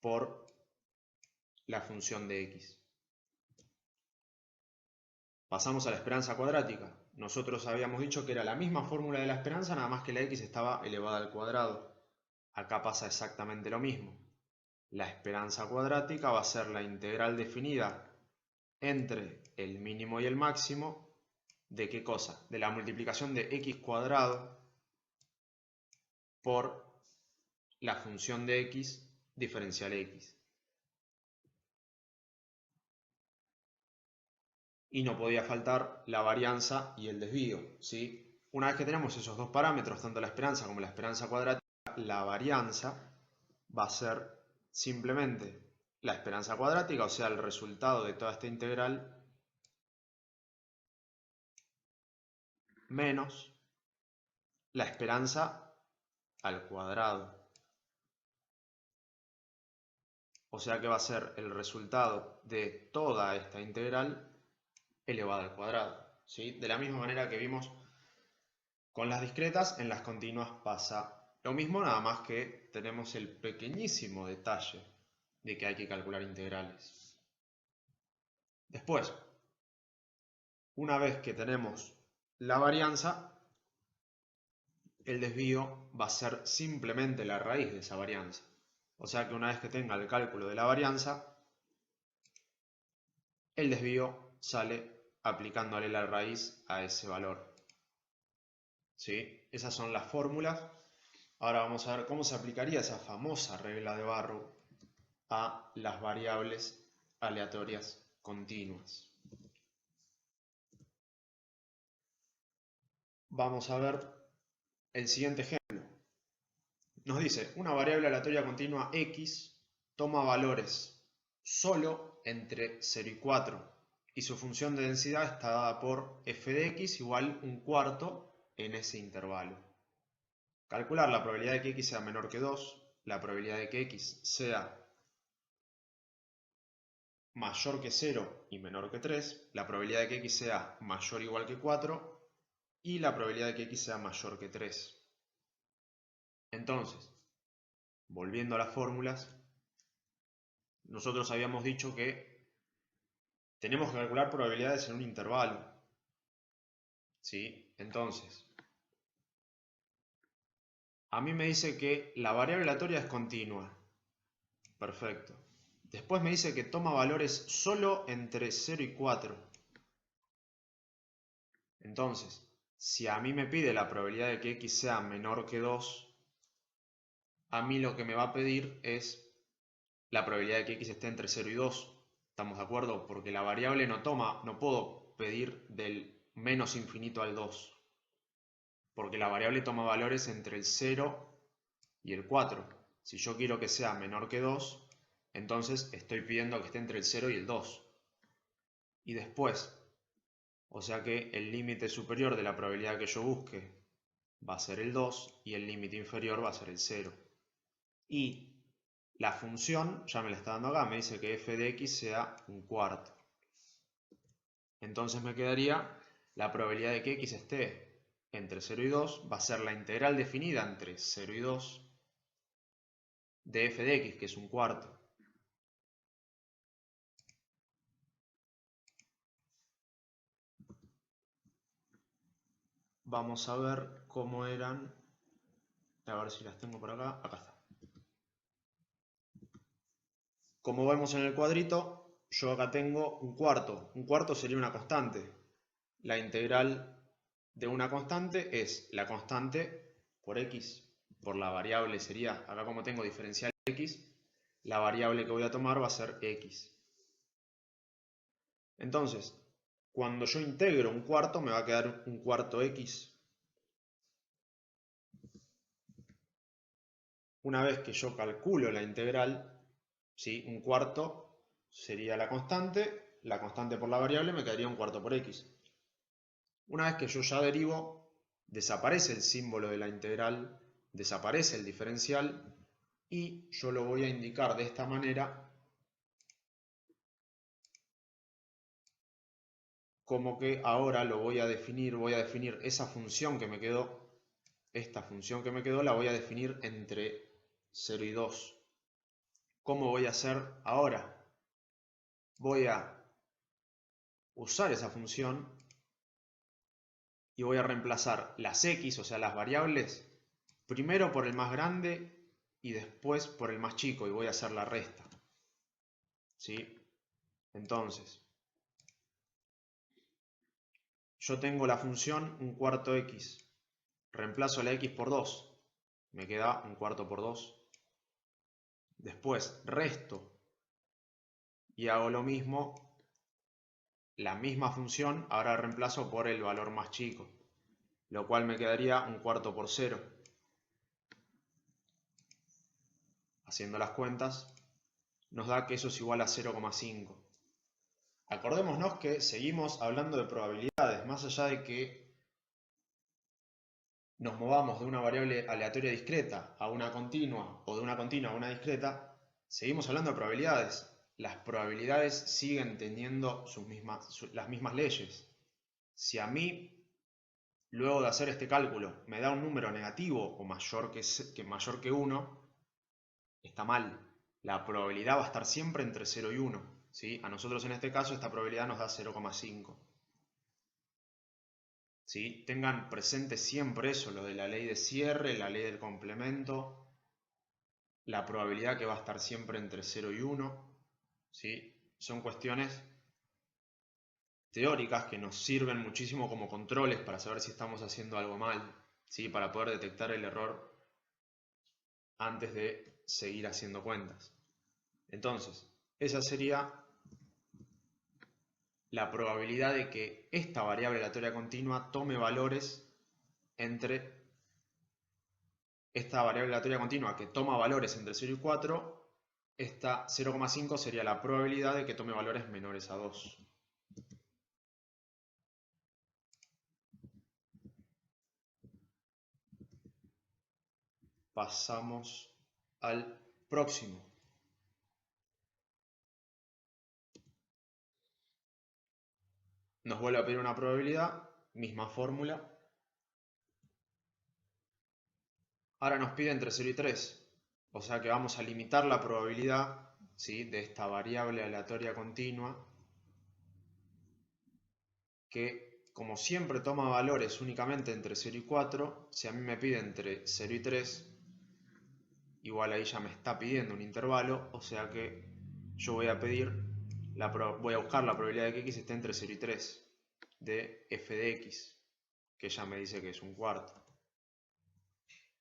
por la función de x. Pasamos a la esperanza cuadrática. Nosotros habíamos dicho que era la misma fórmula de la esperanza, nada más que la x estaba elevada al cuadrado. Acá pasa exactamente lo mismo. La esperanza cuadrática va a ser la integral definida entre el mínimo y el máximo ¿de qué cosa? De la multiplicación de x cuadrado por la función de x diferencial x. Y no podía faltar la varianza y el desvío, ¿sí? Una vez que tenemos esos dos parámetros, tanto la esperanza como la esperanza cuadrática, la varianza va a ser simplemente la esperanza cuadrática, o sea, el resultado de toda esta integral, menos la esperanza al cuadrado. O sea que va a ser el resultado de toda esta integral elevada al cuadrado, ¿sí? De la misma manera que vimos con las discretas, en las continuas pasa lo mismo, nada más que tenemos el pequeñísimo detalle de que hay que calcular integrales. Después, una vez que tenemos la varianza, el desvío va a ser simplemente la raíz de esa varianza. O sea que una vez que tenga el cálculo de la varianza, el desvío sale aplicándole la raíz a ese valor. ¿Sí? Esas son las fórmulas. Ahora vamos a ver cómo se aplicaría esa famosa regla de Barrow a las variables aleatorias continuas. Vamos a ver el siguiente ejemplo. Nos dice, una variable aleatoria continua x toma valores solo entre 0 y 4 y su función de densidad está dada por f de x igual 1/4 en ese intervalo. Calcular la probabilidad de que x sea menor que 2, la probabilidad de que x sea mayor que 0 y menor que 3, la probabilidad de que x sea mayor o igual que 4 y la probabilidad de que x sea mayor que 3. Entonces, volviendo a las fórmulas, nosotros habíamos dicho que tenemos que calcular probabilidades en un intervalo, ¿sí? Entonces, a mí me dice que la variable aleatoria es continua. Perfecto. Después me dice que toma valores solo entre 0 y 4. Entonces, si a mí me pide la probabilidad de que x sea menor que 2, a mí lo que me va a pedir es la probabilidad de que x esté entre 0 y 2. ¿Estamos de acuerdo? Porque la variable no puedo pedir del menos infinito al 2. Porque la variable toma valores entre el 0 y el 4. Si yo quiero que sea menor que 2, entonces estoy pidiendo que esté entre el 0 y el 2. Y después, o sea que el límite superior de la probabilidad que yo busque va a ser el 2 y el límite inferior va a ser el 0. Y la función, ya me la está dando acá, me dice que f de x sea un cuarto. Entonces me quedaría la probabilidad de que x esté entre 0 y 2 va a ser la integral definida entre 0 y 2 de f de x, que es un cuarto. Vamos a ver cómo eran, a ver si las tengo por acá, acá está. Como vemos en el cuadrito, yo acá tengo un cuarto sería una constante. La integral de una constante es la constante por x, por la variable sería, acá como tengo diferencial x, la variable que voy a tomar va a ser x. Entonces, cuando yo integro un cuarto me va a quedar un cuarto x. Una vez que yo calculo la integral, ¿sí? Un cuarto sería la constante por la variable me quedaría un cuarto por x. Una vez que yo ya derivo, desaparece el símbolo de la integral, desaparece el diferencial y yo lo voy a indicar de esta manera como que ahora lo voy a definir esa función que me quedó, esta función que me quedó la voy a definir entre 0 y 2. ¿Cómo voy a hacer ahora? Voy a usar esa función y voy a reemplazar las x, o sea las variables, primero por el más grande y después por el más chico y voy a hacer la resta. ¿Sí? Entonces, yo tengo la función un cuarto x, reemplazo la x por 2, me queda un cuarto por 2. Después resto y hago lo mismo, la misma función, ahora reemplazo por el valor más chico, lo cual me quedaría un cuarto por 0. Haciendo las cuentas, nos da que eso es igual a 0,5. Acordémonos que seguimos hablando de probabilidades, más allá de que nos movamos de una variable aleatoria discreta a una continua o de una continua a una discreta, seguimos hablando de probabilidades. Las probabilidades siguen teniendo las mismas leyes. Si a mí, luego de hacer este cálculo, me da un número negativo o mayor que 1, está mal. La probabilidad va a estar siempre entre 0 y 1. ¿Sí? A nosotros en este caso esta probabilidad nos da 0,5. ¿Sí? Tengan presente siempre eso, lo de la ley de cierre, la ley del complemento, la probabilidad que va a estar siempre entre 0 y 1. ¿Sí? Son cuestiones teóricas que nos sirven muchísimo como controles para saber si estamos haciendo algo mal, ¿sí? Para poder detectar el error antes de seguir haciendo cuentas. Entonces, esa sería la probabilidad de que esta variable aleatoria continua tome valores entre esta variable aleatoria continua que toma valores entre 0 y 4, esta 0,5 sería la probabilidad de que tome valores menores a 2. Pasamos al próximo. Nos vuelve a pedir una probabilidad, misma fórmula. Ahora nos pide entre 0 y 3. O sea que vamos a limitar la probabilidad, ¿sí?, de esta variable aleatoria continua que, como siempre toma valores únicamente entre 0 y 4, si a mí me pide entre 0 y 3, igual ahí ya me está pidiendo un intervalo, o sea que yo voy a buscar la probabilidad de que x esté entre 0 y 3 de f de x, que ya me dice que es un cuarto.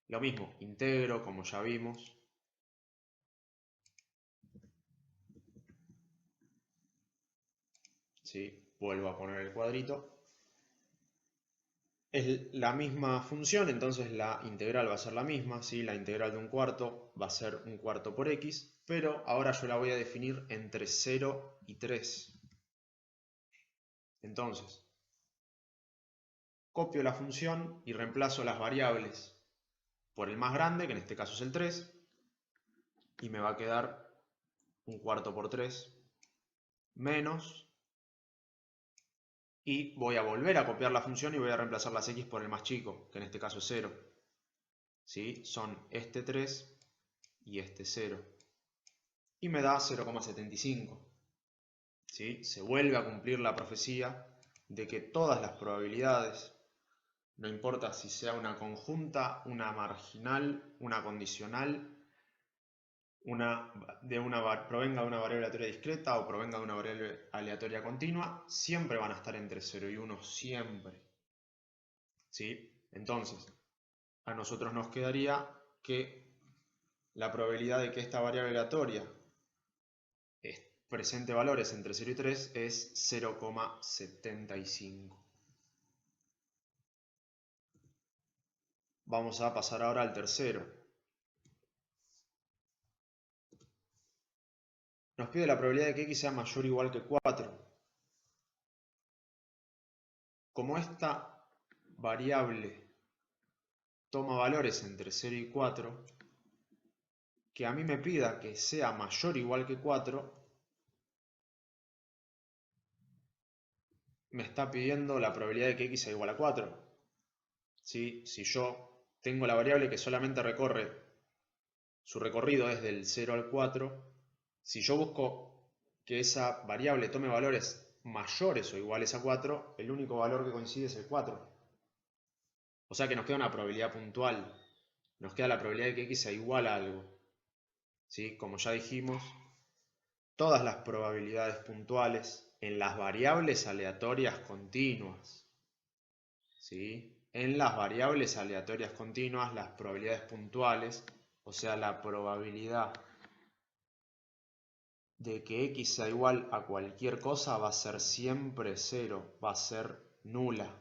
Lo mismo, integro, como ya vimos. ¿Sí? Vuelvo a poner el cuadrito. Es la misma función, entonces la integral va a ser la misma, ¿sí? La integral de un cuarto va a ser un cuarto por x, pero ahora yo la voy a definir entre 0 y 3. Entonces, copio la función y reemplazo las variables por el más grande, que en este caso es el 3, y me va a quedar un cuarto por 3 menos, y voy a volver a copiar la función y voy a reemplazar las x por el más chico, que en este caso es 0. ¿Sí? Son este 3 y este 0. Y me da 0,75. ¿Sí? Se vuelve a cumplir la profecía de que todas las probabilidades, no importa si sea una conjunta, una marginal, una condicional, provenga de una variable aleatoria discreta o provenga de una variable aleatoria continua, siempre van a estar entre 0 y 1, siempre. ¿Sí? Entonces, a nosotros nos quedaría que la probabilidad de que esta variable aleatoria presente valores entre 0 y 3 es 0,75. Vamos a pasar ahora al tercero. Nos pide la probabilidad de que x sea mayor o igual que 4. Como esta variable toma valores entre 0 y 4, que a mí me pida que sea mayor o igual que 4, me está pidiendo la probabilidad de que x sea igual a 4. ¿Sí? Si yo tengo la variable que solamente su recorrido es del 0 al 4, si yo busco que esa variable tome valores mayores o iguales a 4, el único valor que coincide es el 4. O sea que nos queda una probabilidad puntual. Nos queda la probabilidad de que x sea igual a algo. ¿Sí? Como ya dijimos, todas las probabilidades puntuales en las variables aleatorias continuas. ¿Sí? En las variables aleatorias continuas, las probabilidades puntuales, o sea, la probabilidad de que x sea igual a cualquier cosa va a ser siempre 0, va a ser nula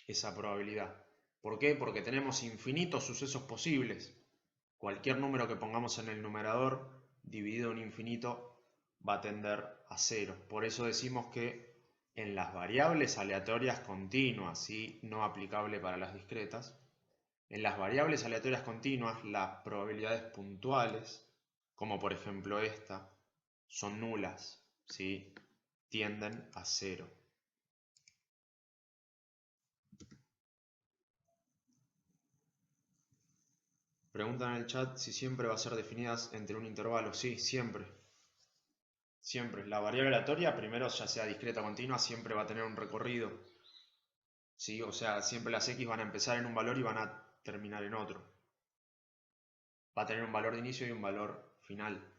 esa probabilidad. ¿Por qué? Porque tenemos infinitos sucesos posibles. Cualquier número que pongamos en el numerador dividido en infinito va a tender a 0. Por eso decimos que en las variables aleatorias continuas, y no aplicable para las discretas, en las variables aleatorias continuas las probabilidades puntuales, como por ejemplo esta, son nulas, ¿sí? Tienden a 0. Preguntan en el chat si siempre va a ser definidas entre un intervalo. Sí, siempre. Siempre. La variable aleatoria, primero ya sea discreta o continua, siempre va a tener un recorrido. ¿Sí? O sea, siempre las x van a empezar en un valor y van a terminar en otro. Va a tener un valor de inicio y un valor final.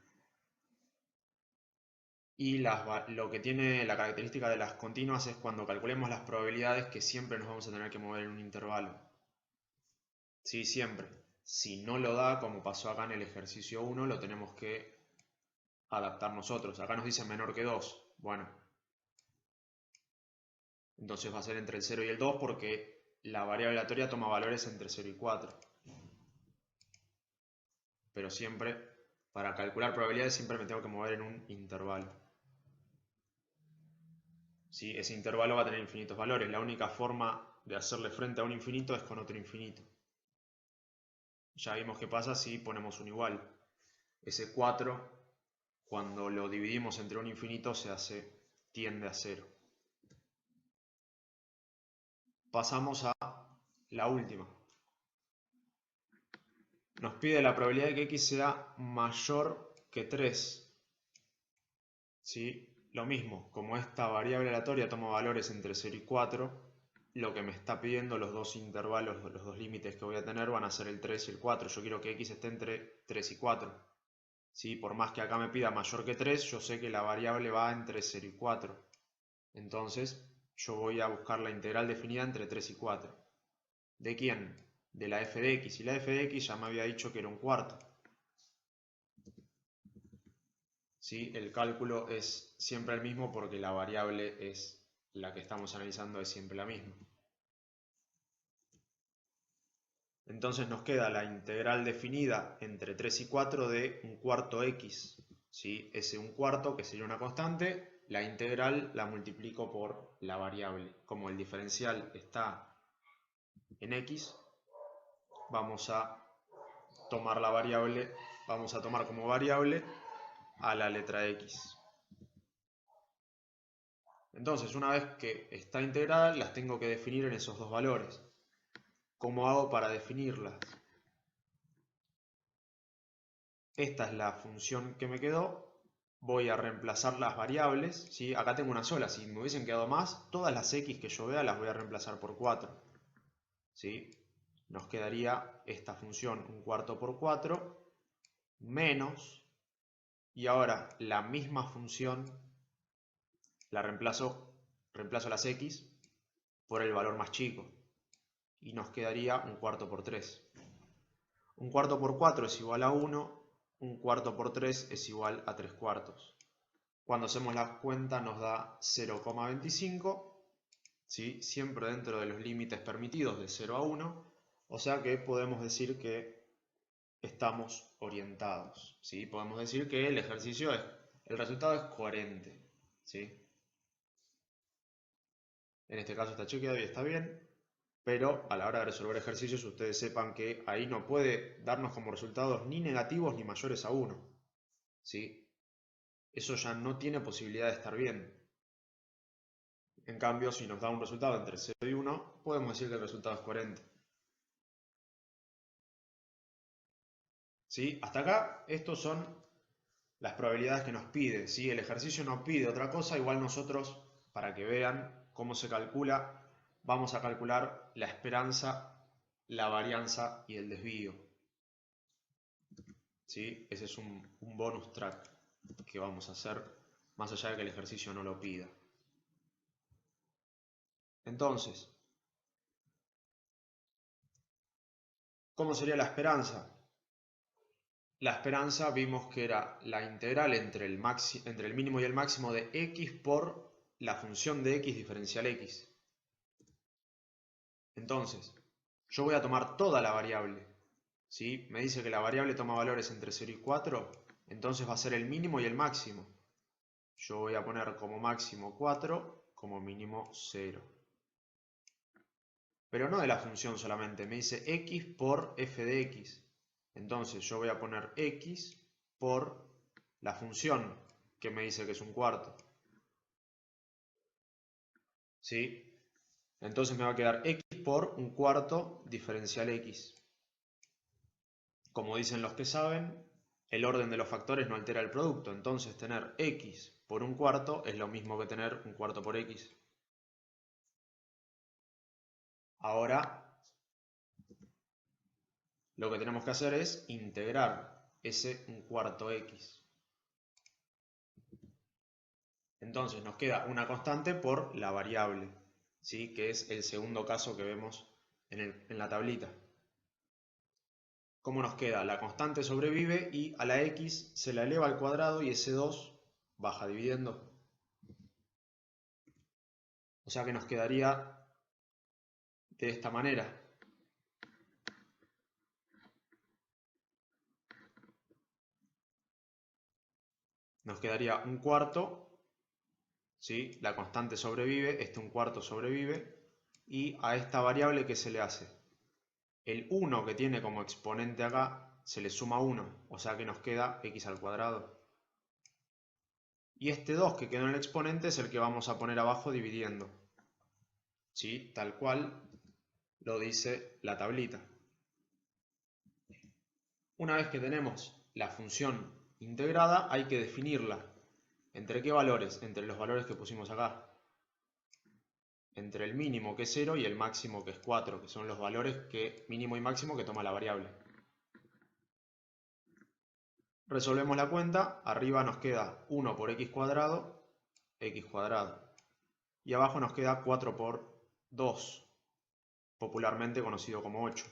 Y lo que tiene la característica de las continuas es cuando calculemos las probabilidades que siempre nos vamos a tener que mover en un intervalo. Sí, siempre. Si no lo da, como pasó acá en el ejercicio 1, lo tenemos que adaptar nosotros. Acá nos dice menor que 2. Bueno, entonces va a ser entre el 0 y el 2 porque la variable aleatoria toma valores entre 0 y 4. Pero siempre, para calcular probabilidades, siempre me tengo que mover en un intervalo. ¿Sí? Ese intervalo va a tener infinitos valores. La única forma de hacerle frente a un infinito es con otro infinito. Ya vimos qué pasa si ponemos un igual. Ese 4, cuando lo dividimos entre un infinito, tiende a 0. Pasamos a la última. Nos pide la probabilidad de que x sea mayor que 3. ¿Sí? Lo mismo, como esta variable aleatoria toma valores entre 0 y 4, lo que me está pidiendo los dos intervalos, los dos límites que voy a tener van a ser el 3 y el 4. Yo quiero que x esté entre 3 y 4. ¿Sí? Por más que acá me pida mayor que 3, yo sé que la variable va entre 0 y 4. Entonces, yo voy a buscar la integral definida entre 3 y 4. ¿De quién? De la f de x. Y la f de x ya me había dicho que era un cuarto. ¿Sí? El cálculo es siempre el mismo porque la variable es la que estamos analizando, es siempre la misma. Entonces nos queda la integral definida entre 3 y 4 de un cuarto x. ¿Sí? Ese un cuarto, que sería una constante, la integral la multiplico por la variable. Como el diferencial está en x, vamos a tomar la variable, vamos a tomar como variable a la letra x. Entonces, una vez que está integrada, las tengo que definir en esos dos valores. ¿Cómo hago para definirlas? Esta es la función que me quedó. Voy a reemplazar las variables, ¿sí? Acá tengo una sola. Si me hubiesen quedado más, todas las x que yo vea las voy a reemplazar por 4. ¿Sí? Nos quedaría esta función, un cuarto por 4, menos, y ahora la misma función la reemplazo las x por el valor más chico. Y nos quedaría un cuarto por 3. Un cuarto por 4 es igual a 1, un cuarto por 3 es igual a 3 cuartos. Cuando hacemos la cuenta nos da 0,25, ¿sí? Siempre dentro de los límites permitidos de 0 a 1, o sea que podemos decir que estamos orientados, ¿sí? Podemos decir que el resultado es coherente, ¿sí? En este caso está chequeado y está bien, pero a la hora de resolver ejercicios ustedes sepan que ahí no puede darnos como resultados ni negativos ni mayores a 1, ¿sí? Eso ya no tiene posibilidad de estar bien. En cambio, si nos da un resultado entre 0 y 1, podemos decir que el resultado es coherente. ¿Sí? Hasta acá, estos son las probabilidades que nos pide. ¿Sí? El ejercicio nos pide otra cosa, igual nosotros, para que vean cómo se calcula, vamos a calcular la esperanza, la varianza y el desvío. ¿Sí? Ese es un bonus track que vamos a hacer, más allá de que el ejercicio no lo pida. Entonces, ¿cómo sería la esperanza? La esperanza vimos que era la integral entre el mínimo y el máximo de x por la función de x diferencial x. Entonces, yo voy a tomar toda la variable. ¿Sí? Me dice que la variable toma valores entre 0 y 4, entonces va a ser el mínimo y el máximo. Yo voy a poner como máximo 4, como mínimo 0. Pero no de la función solamente, me dice x por f de x. Entonces yo voy a poner x por la función que me dice que es un cuarto. ¿Sí? Entonces me va a quedar x por un cuarto diferencial x. Como dicen los que saben, el orden de los factores no altera el producto. Entonces tener x por un cuarto es lo mismo que tener un cuarto por x. Ahora lo que tenemos que hacer es integrar ese un cuarto x. Entonces nos queda una constante por la variable, ¿sí? Que es el segundo caso que vemos en la tablita. ¿Cómo nos queda? La constante sobrevive y a la x se la eleva al cuadrado y ese 2 baja dividiendo. O sea que nos quedaría de esta manera. Nos quedaría un cuarto, ¿sí? La constante sobrevive, un cuarto sobrevive, y a esta variable ¿qué se le hace? El 1 que tiene como exponente acá se le suma 1, o sea que nos queda x al cuadrado. Y este 2 que quedó en el exponente es el que vamos a poner abajo dividiendo. ¿Sí? Tal cual lo dice la tablita. Una vez que tenemos la función integrada, hay que definirla. ¿Entre qué valores? Entre los valores que pusimos acá. Entre el mínimo, que es 0, y el máximo, que es 4, que son los valores mínimo y máximo que toma la variable. Resolvemos la cuenta, arriba nos queda 1 por x cuadrado, y abajo nos queda 4 por 2, popularmente conocido como 8.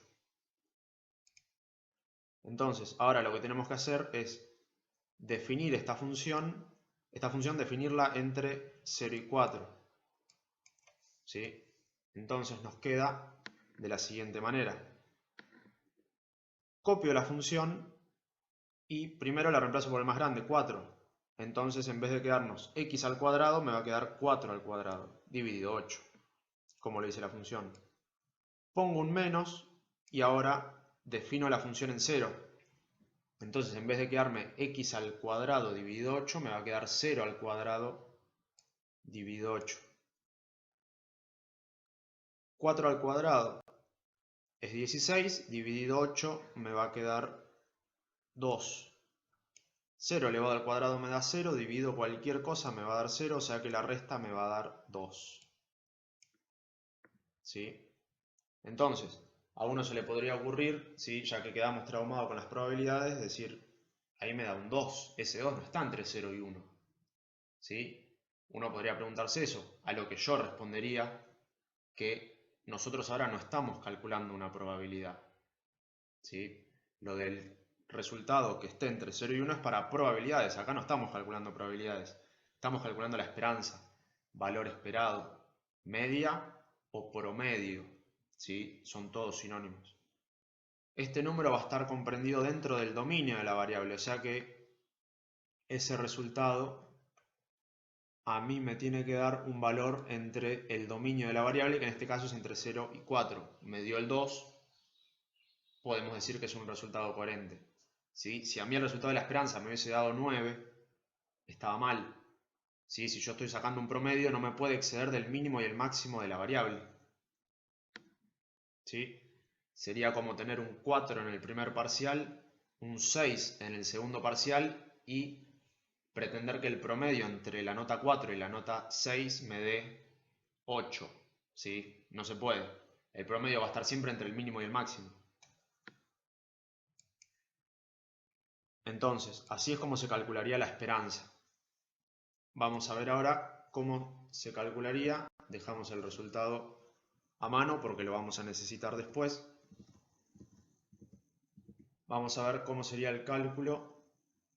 Entonces, ahora lo que tenemos que hacer es definir esta función definirla entre 0 y 4. ¿Sí? Entonces nos queda de la siguiente manera. Copio la función y primero la reemplazo por el más grande, 4. Entonces en vez de quedarnos x al cuadrado, me va a quedar 4 al cuadrado, dividido 8, como lo dice la función. Pongo un menos y ahora defino la función en 0. Entonces en vez de quedarme x al cuadrado dividido 8, me va a quedar 0 al cuadrado dividido 8. 4 al cuadrado es 16, dividido 8 me va a quedar 2. 0 elevado al cuadrado me da 0, divido cualquier cosa me va a dar 0, o sea que la resta me va a dar 2. ¿Sí? Entonces, a uno se le podría ocurrir, ¿sí? Ya que quedamos traumados con las probabilidades, decir, ahí me da un 2, ese 2 no está entre 0 y 1. ¿Sí? Uno podría preguntarse eso, a lo que yo respondería que nosotros ahora no estamos calculando una probabilidad. ¿Sí? Lo del resultado que esté entre 0 y 1 es para probabilidades. Acá no estamos calculando probabilidades. Estamos calculando la esperanza, valor esperado, media o promedio. ¿Sí? Son todos sinónimos. Este número va a estar comprendido dentro del dominio de la variable, o sea que ese resultado a mí me tiene que dar un valor entre el dominio de la variable, que en este caso es entre 0 y 4. Me dio el 2, podemos decir que es un resultado coherente. ¿Sí? Si a mí el resultado de la esperanza me hubiese dado 9, estaba mal. ¿Sí? Si yo estoy sacando un promedio, no me puede exceder del mínimo y el máximo de la variable. ¿Sí? Sería como tener un 4 en el primer parcial, un 6 en el segundo parcial y pretender que el promedio entre la nota 4 y la nota 6 me dé 8. ¿Sí? No se puede. El promedio va a estar siempre entre el mínimo y el máximo. Entonces, así es como se calcularía la esperanza. Vamos a ver ahora cómo se calcularía. Dejamos el resultado a mano porque lo vamos a necesitar después. Vamos a ver cómo sería el cálculo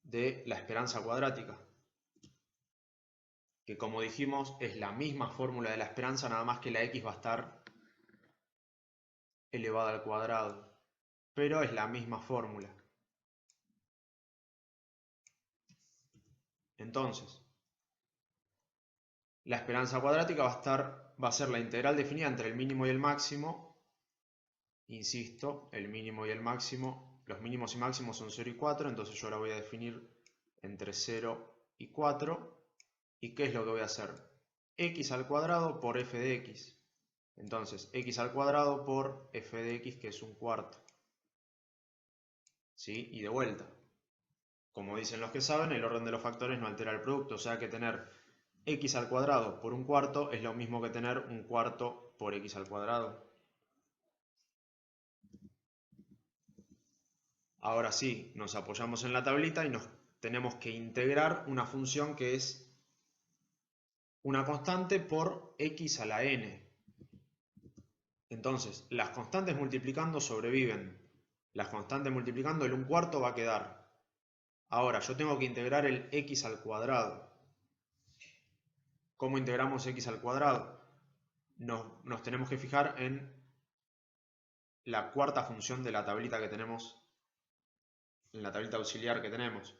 de la esperanza cuadrática, que como dijimos es la misma fórmula de la esperanza, nada más que la x va a estar elevada al cuadrado, pero es la misma fórmula. Entonces, la esperanza cuadrática va a ser la integral definida entre el mínimo y el máximo. Insisto, el mínimo y el máximo, los mínimos y máximos son 0 y 4, entonces yo ahora voy a definir entre 0 y 4. ¿Y qué es lo que voy a hacer? X al cuadrado por f de x. Entonces, x al cuadrado por f de x, que es un cuarto. ¿Sí? Y de vuelta. Como dicen los que saben, el orden de los factores no altera el producto, o sea que tener x al cuadrado por un cuarto es lo mismo que tener un cuarto por x al cuadrado. Ahora sí, nos apoyamos en la tablita y nos tenemos que integrar una función que es una constante por x a la n. Entonces, las constantes multiplicando sobreviven. Las constantes multiplicando, el 1/4 va a quedar. Ahora, yo tengo que integrar el x al cuadrado. ¿Cómo integramos x al cuadrado? Nos tenemos que fijar en la cuarta función de la tablita que tenemos, en la tablita auxiliar que tenemos.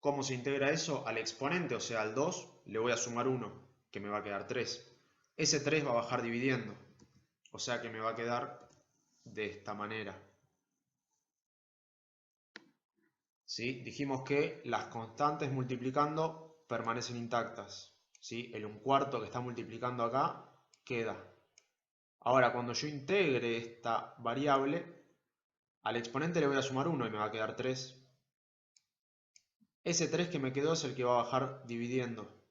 ¿Cómo se integra eso? Al exponente, o sea, al 2, le voy a sumar 1, que me va a quedar 3. Ese 3 va a bajar dividiendo, o sea que me va a quedar de esta manera. ¿Sí? Dijimos que las constantes multiplicando permanecen intactas. ¿Sí? El 1/4 que está multiplicando acá queda. Ahora, cuando yo integre esta variable, al exponente le voy a sumar 1 y me va a quedar 3. Ese 3 que me quedó es el que va a bajar dividiendo.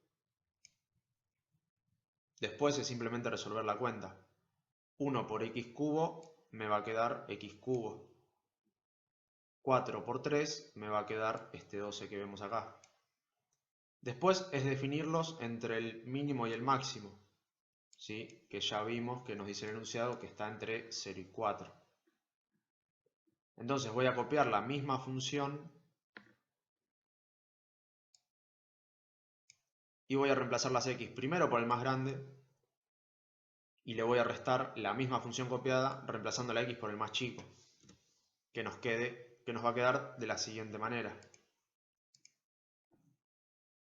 Después es simplemente resolver la cuenta. 1 por x cubo me va a quedar x cubo. 4 por 3 me va a quedar este 12 que vemos acá. Después es definirlos entre el mínimo y el máximo, ¿sí? Que ya vimos que nos dice el enunciado que está entre 0 y 4. Entonces voy a copiar la misma función y voy a reemplazar las x primero por el más grande y le voy a restar la misma función copiada reemplazando la x por el más chico, que nos va a quedar de la siguiente manera.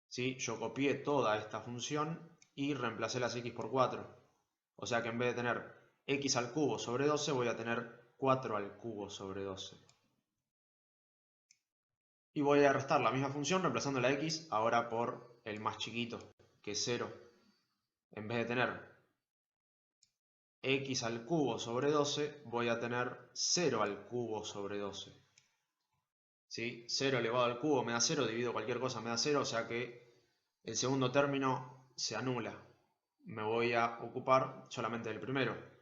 ¿Sí? Yo copié toda esta función y reemplacé las x por 4. O sea que en vez de tener x al cubo sobre 12 voy a tener 4 al cubo sobre 12. Y voy a restar la misma función reemplazando la x ahora por el más chiquito, que es 0. En vez de tener x al cubo sobre 12, voy a tener 0 al cubo sobre 12. ¿Sí? 0 elevado al cubo me da 0, divido cualquier cosa me da 0, o sea que el segundo término se anula. Me voy a ocupar solamente del primero.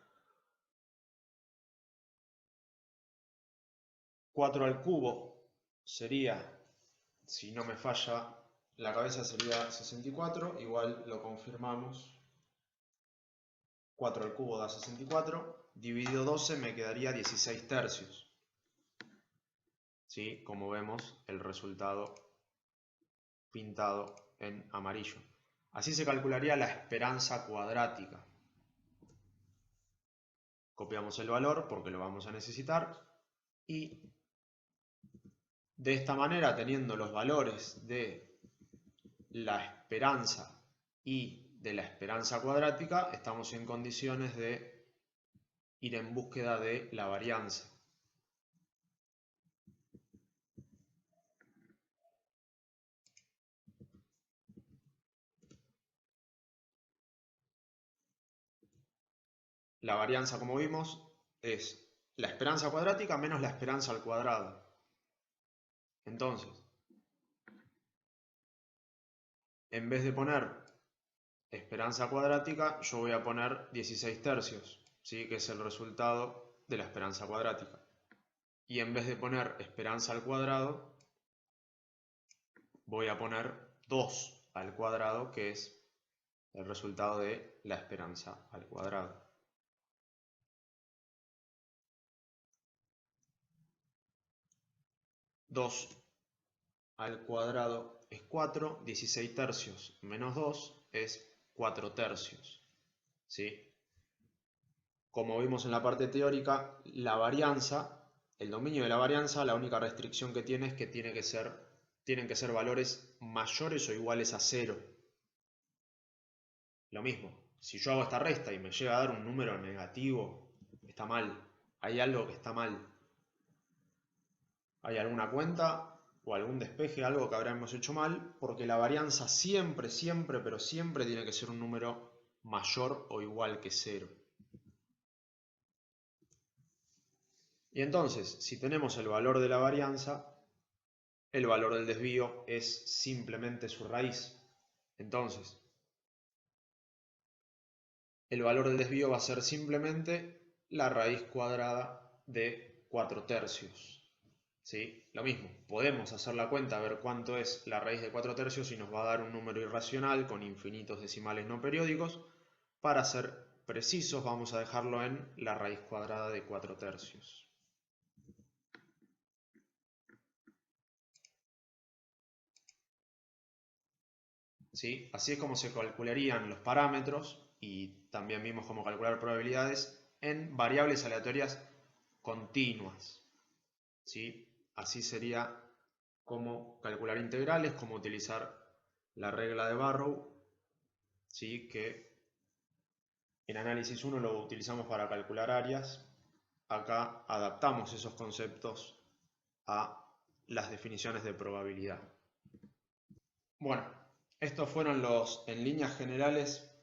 4 al cubo sería, si no me falla la cabeza, sería 64, igual lo confirmamos. 4 al cubo da 64, dividido 12 me quedaría 16 tercios. ¿Sí? Como vemos, el resultado pintado en amarillo. Así se calcularía la esperanza cuadrática. Copiamos el valor porque lo vamos a necesitar y de esta manera, teniendo los valores de la esperanza y de la esperanza cuadrática, estamos en condiciones de ir en búsqueda de la varianza. La varianza, como vimos, es la esperanza cuadrática menos la esperanza al cuadrado. Entonces, en vez de poner esperanza cuadrática, yo voy a poner 16 tercios, ¿sí? Que es el resultado de la esperanza cuadrática. Y en vez de poner esperanza al cuadrado, voy a poner 2 al cuadrado, que es el resultado de la esperanza al cuadrado. 2 al cuadrado es 4, 16 tercios menos 2 es 4 tercios. ¿Sí? Como vimos en la parte teórica, la varianza, el dominio de la varianza, la única restricción que tiene es que tienen que ser valores mayores o iguales a 0. Lo mismo, si yo hago esta resta y me llega a dar un número negativo, está mal. Hay algo que está mal. Hay alguna cuenta o algún despeje, algo que habremos hecho mal, porque la varianza siempre, siempre, pero siempre tiene que ser un número mayor o igual que 0. Y entonces, si tenemos el valor de la varianza, el valor del desvío es simplemente su raíz. Entonces, el valor del desvío va a ser simplemente la raíz cuadrada de 4 tercios. ¿Sí? Lo mismo, podemos hacer la cuenta, a ver cuánto es la raíz de 4 tercios y nos va a dar un número irracional con infinitos decimales no periódicos. Para ser precisos, vamos a dejarlo en la raíz cuadrada de 4 tercios. ¿Sí? Así es como se calcularían los parámetros y también vimos cómo calcular probabilidades en variables aleatorias continuas. ¿Sí? Así sería cómo calcular integrales, cómo utilizar la regla de Barrow, ¿sí? Que en análisis 1 lo utilizamos para calcular áreas. Acá adaptamos esos conceptos a las definiciones de probabilidad. Bueno, estos fueron en líneas generales,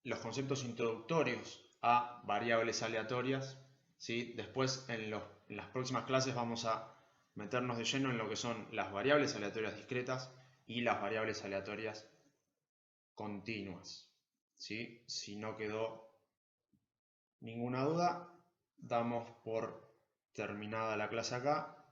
los conceptos introductorios a variables aleatorias. ¿Sí? Después, en las próximas clases, vamos a meternos de lleno en lo que son las variables aleatorias discretas y las variables aleatorias continuas. ¿Sí? Si no quedó ninguna duda, damos por terminada la clase acá